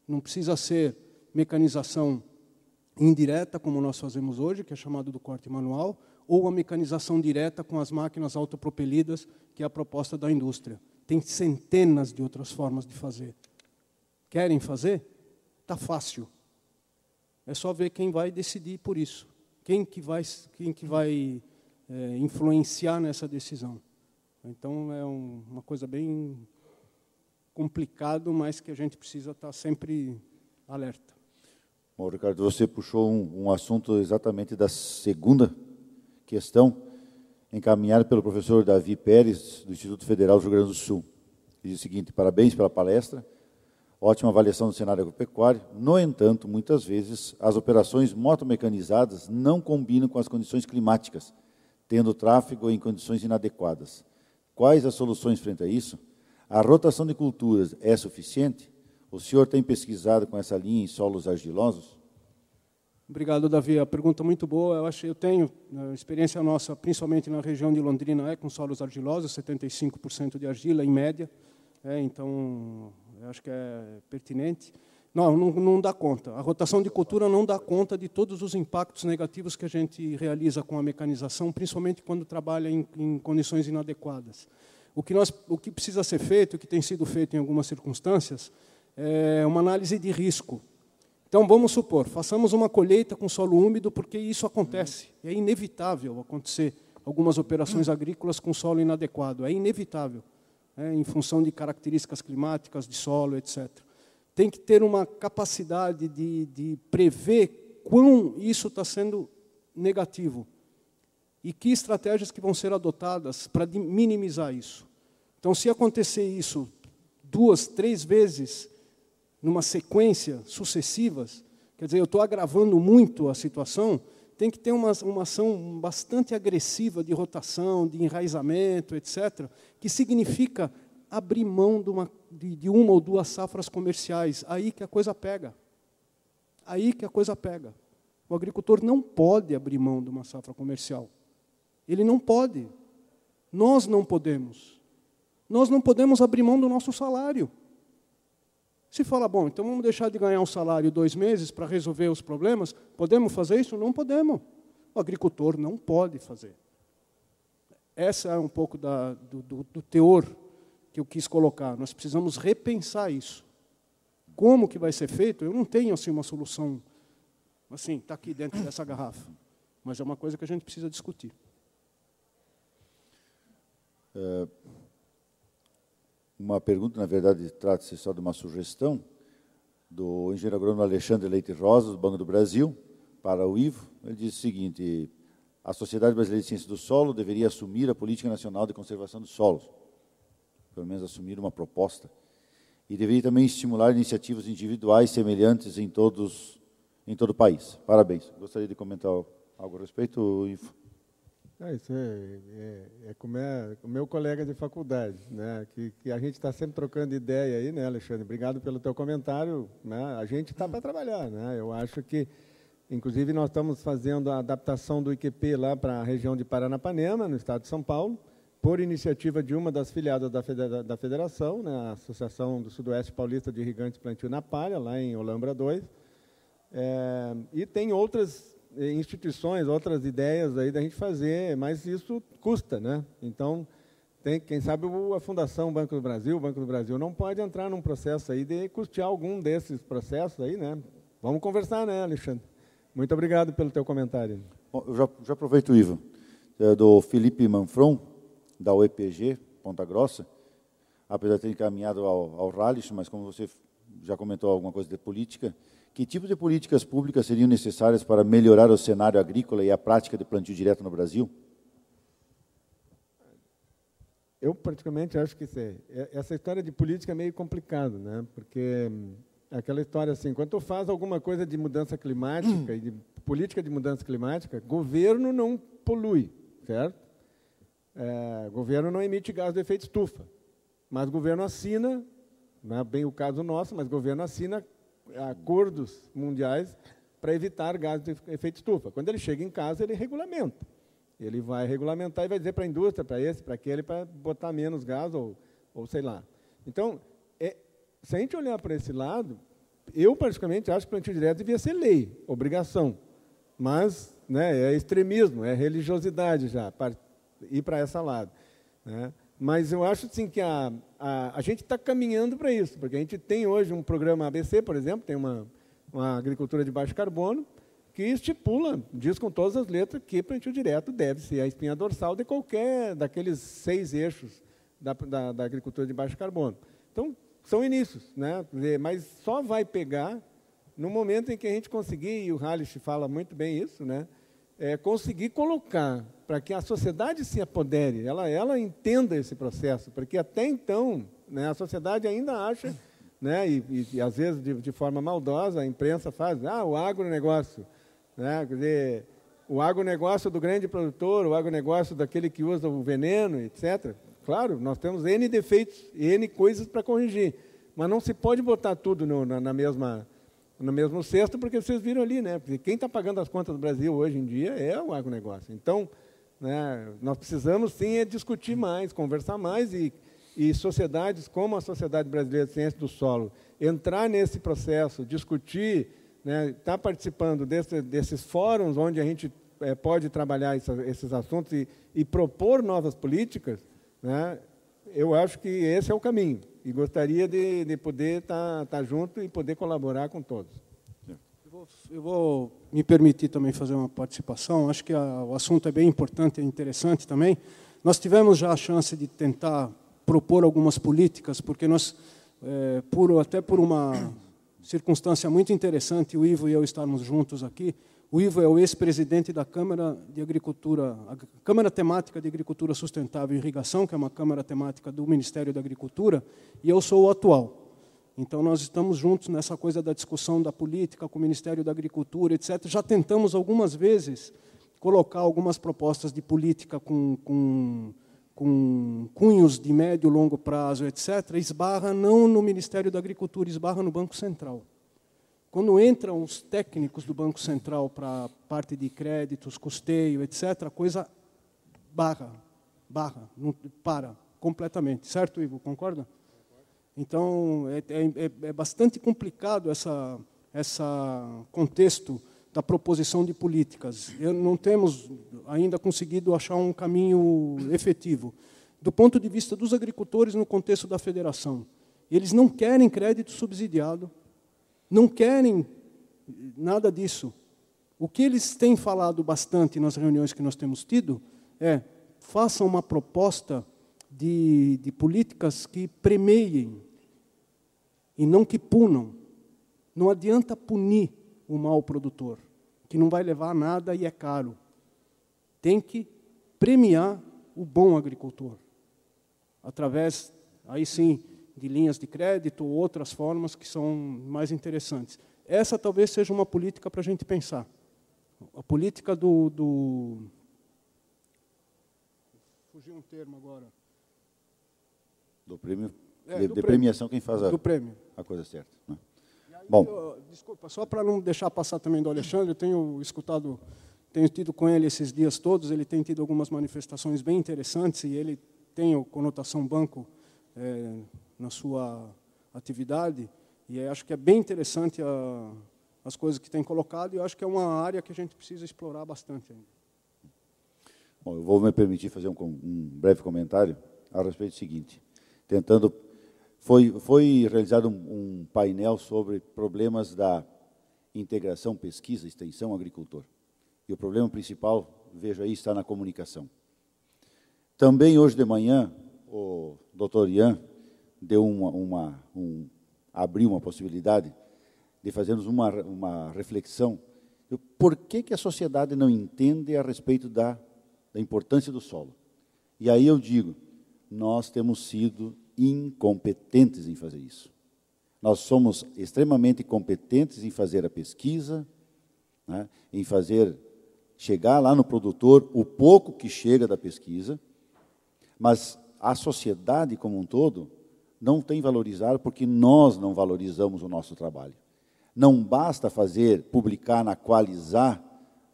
Não precisa ser mecanização indireta, como nós fazemos hoje, que é chamado do corte manual, ou a mecanização direta com as máquinas autopropelidas, que é a proposta da indústria. Tem centenas de outras formas de fazer. Querem fazer? Está fácil. É só ver quem vai decidir por isso. Quem que vai influenciar nessa decisão. Então, é uma coisa bem complicada, mas que a gente precisa estar sempre alerta. Bom, Ricardo, você puxou um assunto exatamente da segunda questão, encaminhado pelo professor Davi Pérez, do Instituto Federal do Rio Grande do Sul. Ele diz o seguinte: parabéns pela palestra, ótima avaliação do cenário agropecuário. No entanto, muitas vezes, as operações motomecanizadas não combinam com as condições climáticas, tendo tráfego em condições inadequadas. Quais as soluções frente a isso? A rotação de culturas é suficiente? O senhor tem pesquisado com essa linha em solos argilosos? Obrigado, Davi. A pergunta é muito boa. Eu tenho experiência nossa, principalmente na região de Londrina, com solos argilosos, 75% de argila, em média. Então, eu acho que é pertinente. Não dá conta. A rotação de cultura não dá conta de todos os impactos negativos que a gente realiza com a mecanização, principalmente quando trabalha em condições inadequadas. O que precisa ser feito, o que tem sido feito em algumas circunstâncias, é uma análise de risco. Então, vamos supor, façamos uma colheita com solo úmido, porque isso acontece. É inevitável acontecer algumas operações agrícolas com solo inadequado. É inevitável, em função de características climáticas, de solo, etc. Tem que ter uma capacidade de prever quão isso está sendo negativo e que estratégias que vão ser adotadas para minimizar isso. Então, se acontecer isso 2, 3 vezes numa sequência sucessivas, quer dizer, eu estou agravando muito a situação, tem que ter uma ação bastante agressiva de rotação, de enraizamento, etc., que significa abrir mão de uma ou duas safras comerciais. Aí que a coisa pega. Aí que a coisa pega. O agricultor não pode abrir mão de uma safra comercial. Ele não pode. Nós não podemos. Nós não podemos abrir mão do nosso salário. Se fala, bom, então vamos deixar de ganhar um salário 2 meses para resolver os problemas, podemos fazer isso? Não podemos. O agricultor não pode fazer. Essa é um pouco do teor que eu quis colocar. Nós precisamos repensar isso. Como que vai ser feito? Eu não tenho assim, uma solução, assim, está aqui dentro dessa garrafa. Mas é uma coisa que a gente precisa discutir. Uma pergunta, na verdade, trata-se só de uma sugestão do engenheiro agrônomo Alexandre Leite Rosa, do Banco do Brasil, para o Ivo. Ele diz o seguinte: a Sociedade Brasileira de Ciência do Solo deveria assumir a Política Nacional de Conservação dos Solos, pelo menos assumir uma proposta, e deveria também estimular iniciativas individuais semelhantes em todo o país. Parabéns. Gostaria de comentar algo a respeito, Ivo? Isso é como o meu colega de faculdade, né? Que a gente está sempre trocando ideia aí, né, Alexandre? Obrigado pelo teu comentário. Né? A gente está para trabalhar, né? Eu acho que, inclusive, nós estamos fazendo a adaptação do IQP lá para a região de Paranapanema, no estado de São Paulo, por iniciativa de uma das filiadas da federação, né, a Associação do Sudoeste Paulista de Irrigantes e Plantio na Palha, lá em Olambra 2. E tem outras instituições, outras ideias aí da gente fazer, mas isso custa, né? Então, quem sabe a Fundação Banco do Brasil, o Banco do Brasil não pode entrar num processo aí de custear algum desses processos aí, né? Vamos conversar, né, Alexandre? Muito obrigado pelo teu comentário. Bom, eu já aproveito, Ivo, do Felipe Manfron, da UEPG, Ponta Grossa, apesar de ter encaminhado ao Rallis, mas como você já comentou alguma coisa de política, que tipo de políticas públicas seriam necessárias para melhorar o cenário agrícola e a prática de plantio direto no Brasil? Eu, praticamente, acho que essa história de política é meio complicado, né? Porque aquela história assim, quando tu faz alguma coisa de mudança climática e de política de mudança climática, governo não polui, certo? Governo não emite gás de efeito estufa, mas governo assina, não é bem o caso nosso, mas governo assina acordos mundiais para evitar gases de efeito estufa. Quando ele chega em casa, ele regulamenta. Ele vai regulamentar e vai dizer para a indústria, para esse, para aquele, para botar menos gás ou sei lá. Então, se a gente olhar para esse lado, eu, particularmente, acho que o plantio direto devia ser lei, obrigação. Mas, né, é extremismo, é religiosidade já, para ir para esse lado. Né? Mas eu acho assim, que a gente está caminhando para isso, porque a gente tem hoje um programa ABC, por exemplo, tem uma agricultura de baixo carbono, que estipula, diz com todas as letras, que plantio direto deve ser a espinha dorsal de qualquer daqueles 6 eixos da agricultura de baixo carbono. Então, são inícios, né? Mas só vai pegar no momento em que a gente conseguir, e o Hallich fala muito bem isso, né? Conseguir colocar para que a sociedade se apodere, ela entenda esse processo, porque até então, né, a sociedade ainda acha, né, e às vezes de forma maldosa, a imprensa faz, o agronegócio, né, quer dizer, o agronegócio do grande produtor, o agronegócio daquele que usa o veneno, etc. claro, nós temos N defeitos, N coisas para corrigir, mas não se pode botar tudo no mesmo cesto, porque vocês viram ali, né? Porque quem está pagando as contas do Brasil hoje em dia é o agronegócio. Então, né, nós precisamos, sim, discutir mais, conversar mais, e sociedades como a Sociedade Brasileira de Ciência do Solo, entrar nesse processo, discutir, né, estar participando desses fóruns onde a gente pode trabalhar esses assuntos e propor novas políticas, né, eu acho que esse é o caminho. E gostaria de poder estar junto e poder colaborar com todos. Eu vou me permitir também fazer uma participação. Acho que o assunto é bem importante e interessante também. Nós tivemos já a chance de tentar propor algumas políticas, porque nós, até por uma circunstância muito interessante, o Ivo e eu estarmos juntos aqui. O Ivo é o ex-presidente da Câmara de Agricultura, a Câmara Temática de Agricultura Sustentável e Irrigação, que é uma câmara temática do Ministério da Agricultura, e eu sou o atual. Então, nós estamos juntos nessa coisa da discussão da política com o Ministério da Agricultura, etc. Já tentamos algumas vezes colocar algumas propostas de política com cunhos de médio e longo prazo, etc., esbarra não no Ministério da Agricultura, esbarra no Banco Central. Quando entram os técnicos do Banco Central para a parte de créditos, custeio, etc., a coisa barra, não para completamente. Certo, Ivo? Concorda? Então, é bastante complicado esse contexto da proposição de políticas. Não temos ainda conseguido achar um caminho efetivo. Do ponto de vista dos agricultores no contexto da federação, eles não querem crédito subsidiado, não querem nada disso. O que eles têm falado bastante nas reuniões que nós temos tido é: façam uma proposta de políticas que premiem e não que punam. Não adianta punir o mau produtor, que não vai levar a nada e é caro. Tem que premiar o bom agricultor, através, aí sim, de linhas de crédito ou outras formas que são mais interessantes. Essa talvez seja uma política para a gente pensar. A política fugiu um termo agora. Do prêmio, do premiação, quem faz do prêmio. A coisa certa. Né? Aí, bom, desculpa, só para não deixar passar também do Alexandre, eu tenho tido com ele esses dias todos, ele tem tido algumas manifestações bem interessantes, e ele tem a conotação banco na sua atividade, e acho que é bem interessante as coisas que tem colocado, e eu acho que é uma área que a gente precisa explorar bastante ainda. Bom, eu vou me permitir fazer um breve comentário a respeito do seguinte. Foi realizado um painel sobre problemas da integração, pesquisa, extensão, agricultor. E o problema principal, vejo aí, está na comunicação. Também, hoje de manhã, o doutor Ian deu abriu uma possibilidade de fazermos uma reflexão de por que a sociedade não entende a respeito da importância do solo. E aí eu digo, nós temos sido incompetentes em fazer isso. Nós somos extremamente competentes em fazer a pesquisa, né, em chegar lá no produtor o pouco que chega da pesquisa, mas a sociedade como um todo não tem valorizado porque nós não valorizamos o nosso trabalho. Não basta publicar na Qualizar,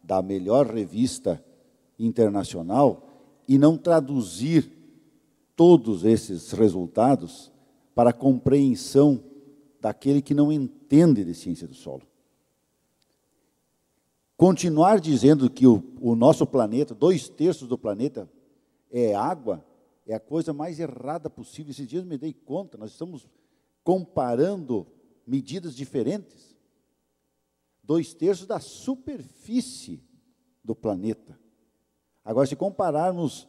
da melhor revista internacional, e não traduzir todos esses resultados para a compreensão daquele que não entende de ciência do solo. Continuar dizendo que o nosso planeta, 2/3 do planeta, é água, é a coisa mais errada possível. Esses dias me dei conta, nós estamos comparando medidas diferentes. 2/3 da superfície do planeta. Agora, se compararmos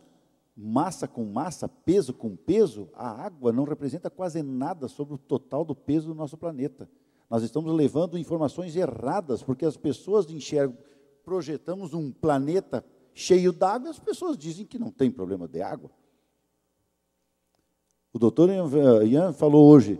massa com massa, peso com peso, a água não representa quase nada sobre o total do peso do nosso planeta. Nós estamos levando informações erradas, porque as pessoas projetamos um planeta cheio d'água, e as pessoas dizem que não tem problema de água. O doutor Ian falou hoje,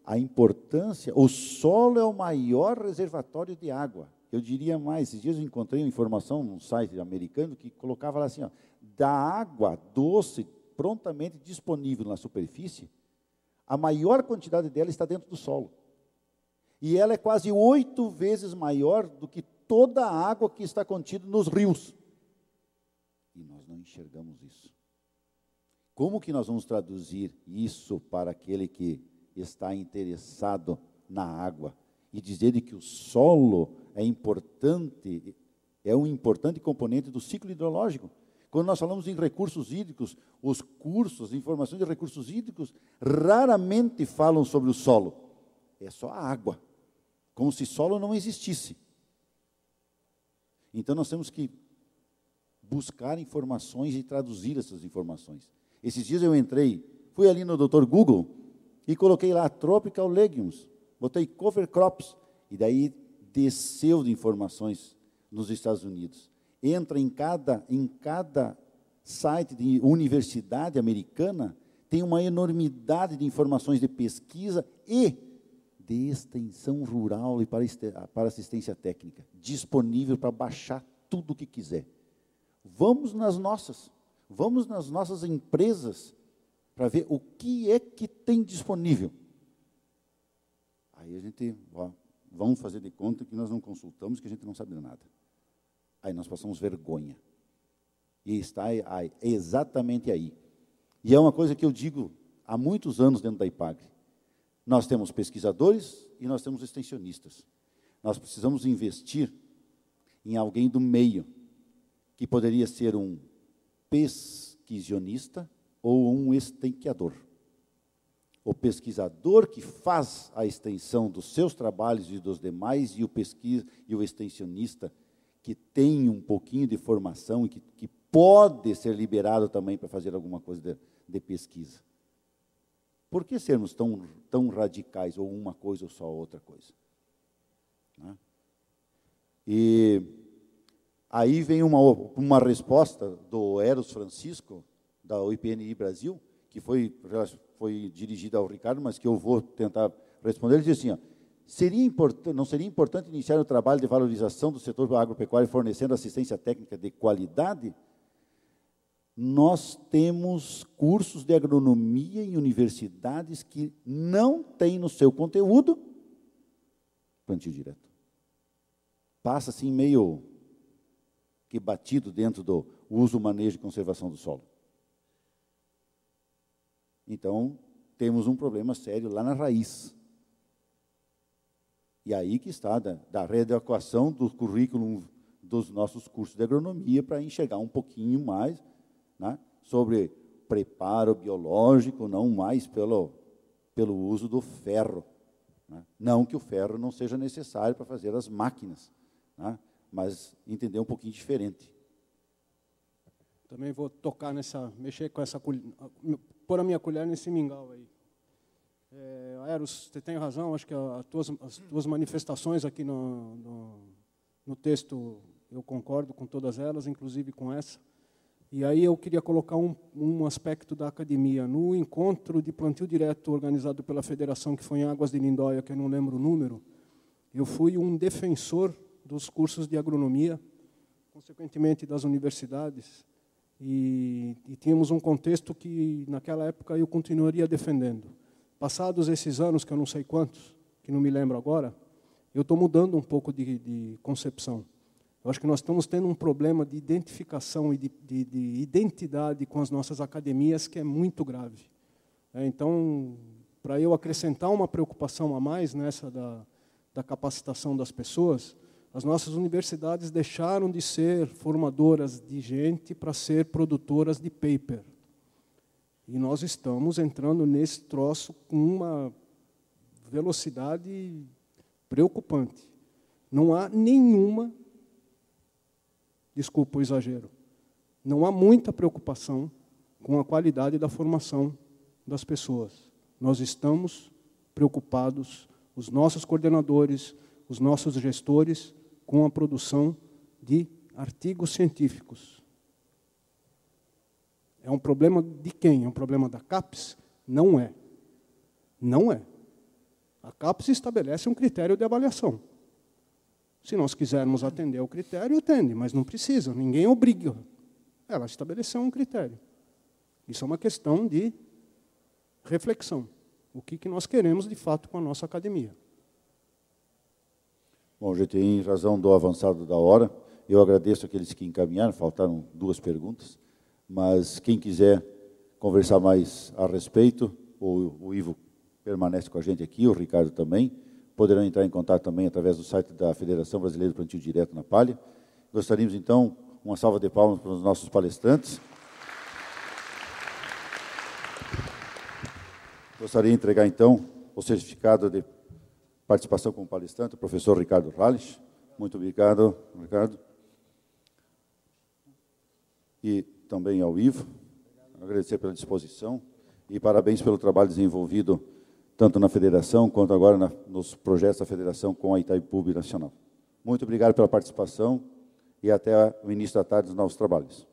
a importância, o solo é o maior reservatório de água. Eu diria mais, esses dias eu encontrei uma informação num site americano que colocava lá assim, ó, da água doce prontamente disponível na superfície, a maior quantidade dela está dentro do solo. E ela é quase 8 vezes maior do que toda a água que está contida nos rios. E nós não enxergamos isso. Como que nós vamos traduzir isso para aquele que está interessado na água e dizer que o solo é importante, é um importante componente do ciclo hidrológico? Quando nós falamos em recursos hídricos, os cursos, informações de recursos hídricos, raramente falam sobre o solo. É só a água, como se solo não existisse. Então, nós temos que buscar informações e traduzir essas informações. Esses dias eu fui ali no Dr. Google e coloquei lá Tropical Legumes, botei cover crops, e daí desceu de informações nos Estados Unidos. Entra em cada site de universidade americana, tem uma enormidade de informações de pesquisa e de extensão rural e para assistência técnica, disponível para baixar tudo o que quiser. Vamos nas nossas empresas para ver o que é que tem disponível. Aí a gente, vamos fazer de conta que nós não consultamos, que a gente não sabe nada. Aí nós passamos vergonha. E está exatamente aí. E é uma coisa que eu digo há muitos anos dentro da IPAGRE. Nós temos pesquisadores e nós temos extensionistas. Nós precisamos investir em alguém do meio, que poderia ser um pesquisionista ou um estenqueador. O pesquisador que faz a extensão dos seus trabalhos e dos demais, e o extensionista que tem um pouquinho de formação e que pode ser liberado também para fazer alguma coisa de pesquisa. Por que sermos tão radicais, ou uma coisa ou só outra coisa? Né? E aí vem uma resposta do Eros Francisco, da IPNI Brasil, que foi dirigida ao Ricardo, mas que eu vou tentar responder. Ele diz assim, não seria importante iniciar o trabalho de valorização do setor agropecuário fornecendo assistência técnica de qualidade? Nós temos cursos de agronomia em universidades que não têm no seu conteúdo plantio direto. Passa assim meio que batido dentro do uso, manejo e conservação do solo. Então, temos um problema sério lá na raiz. E aí que está da readequação do currículo dos nossos cursos de agronomia para enxergar um pouquinho mais, né, sobre preparo biológico, não mais pelo uso do ferro. Né? Não que o ferro não seja necessário para fazer as máquinas, né, mas entender um pouquinho diferente. Também vou mexer com essa, pôr a minha colher nesse mingau aí. Eros, você tem razão, acho que as tuas manifestações aqui no texto, eu concordo com todas elas, inclusive com essa. E aí eu queria colocar um aspecto da academia. No encontro de plantio direto organizado pela federação, que foi em Águas de Lindóia, que eu não lembro o número, eu fui um defensor dos cursos de agronomia, consequentemente das universidades, e tínhamos um contexto que, naquela época, eu continuaria defendendo. Passados esses anos, que eu não sei quantos, que não me lembro agora, eu estou mudando um pouco de concepção. Eu acho que nós estamos tendo um problema de identificação e de identidade com as nossas academias que é muito grave. Então, para eu acrescentar uma preocupação a mais nessa da capacitação das pessoas, as nossas universidades deixaram de ser formadoras de gente para ser produtoras de paper. E nós estamos entrando nesse troço com uma velocidade preocupante. Não há nenhuma, desculpa o exagero, não há muita preocupação com a qualidade da formação das pessoas. Nós estamos preocupados, os nossos coordenadores, os nossos gestores, com a produção de artigos científicos. É um problema de quem? É um problema da CAPES? Não é. Não é. A CAPES estabelece um critério de avaliação. Se nós quisermos atender ao critério, atende, mas não precisa, ninguém obriga. Ela estabeleceu um critério. Isso é uma questão de reflexão. O que nós queremos, de fato, com a nossa academia. Bom, gente, em razão do avançado da hora, eu agradeço aqueles que encaminharam, faltaram 2 perguntas, mas quem quiser conversar mais a respeito, o Ivo permanece com a gente aqui, o Ricardo também, poderão entrar em contato também através do site da Federação Brasileira do Plantio Direto na Palha. Gostaríamos, então, uma salva de palmas para os nossos palestrantes. Gostaria de entregar, então, o certificado de participação como palestrante, o professor Ricardo Rallich. Muito obrigado, Ricardo. E também ao Ivo, agradecer pela disposição e parabéns pelo trabalho desenvolvido tanto na federação quanto agora nos projetos da federação com a Itaipu Nacional. Muito obrigado pela participação e até o início da tarde dos nossos trabalhos.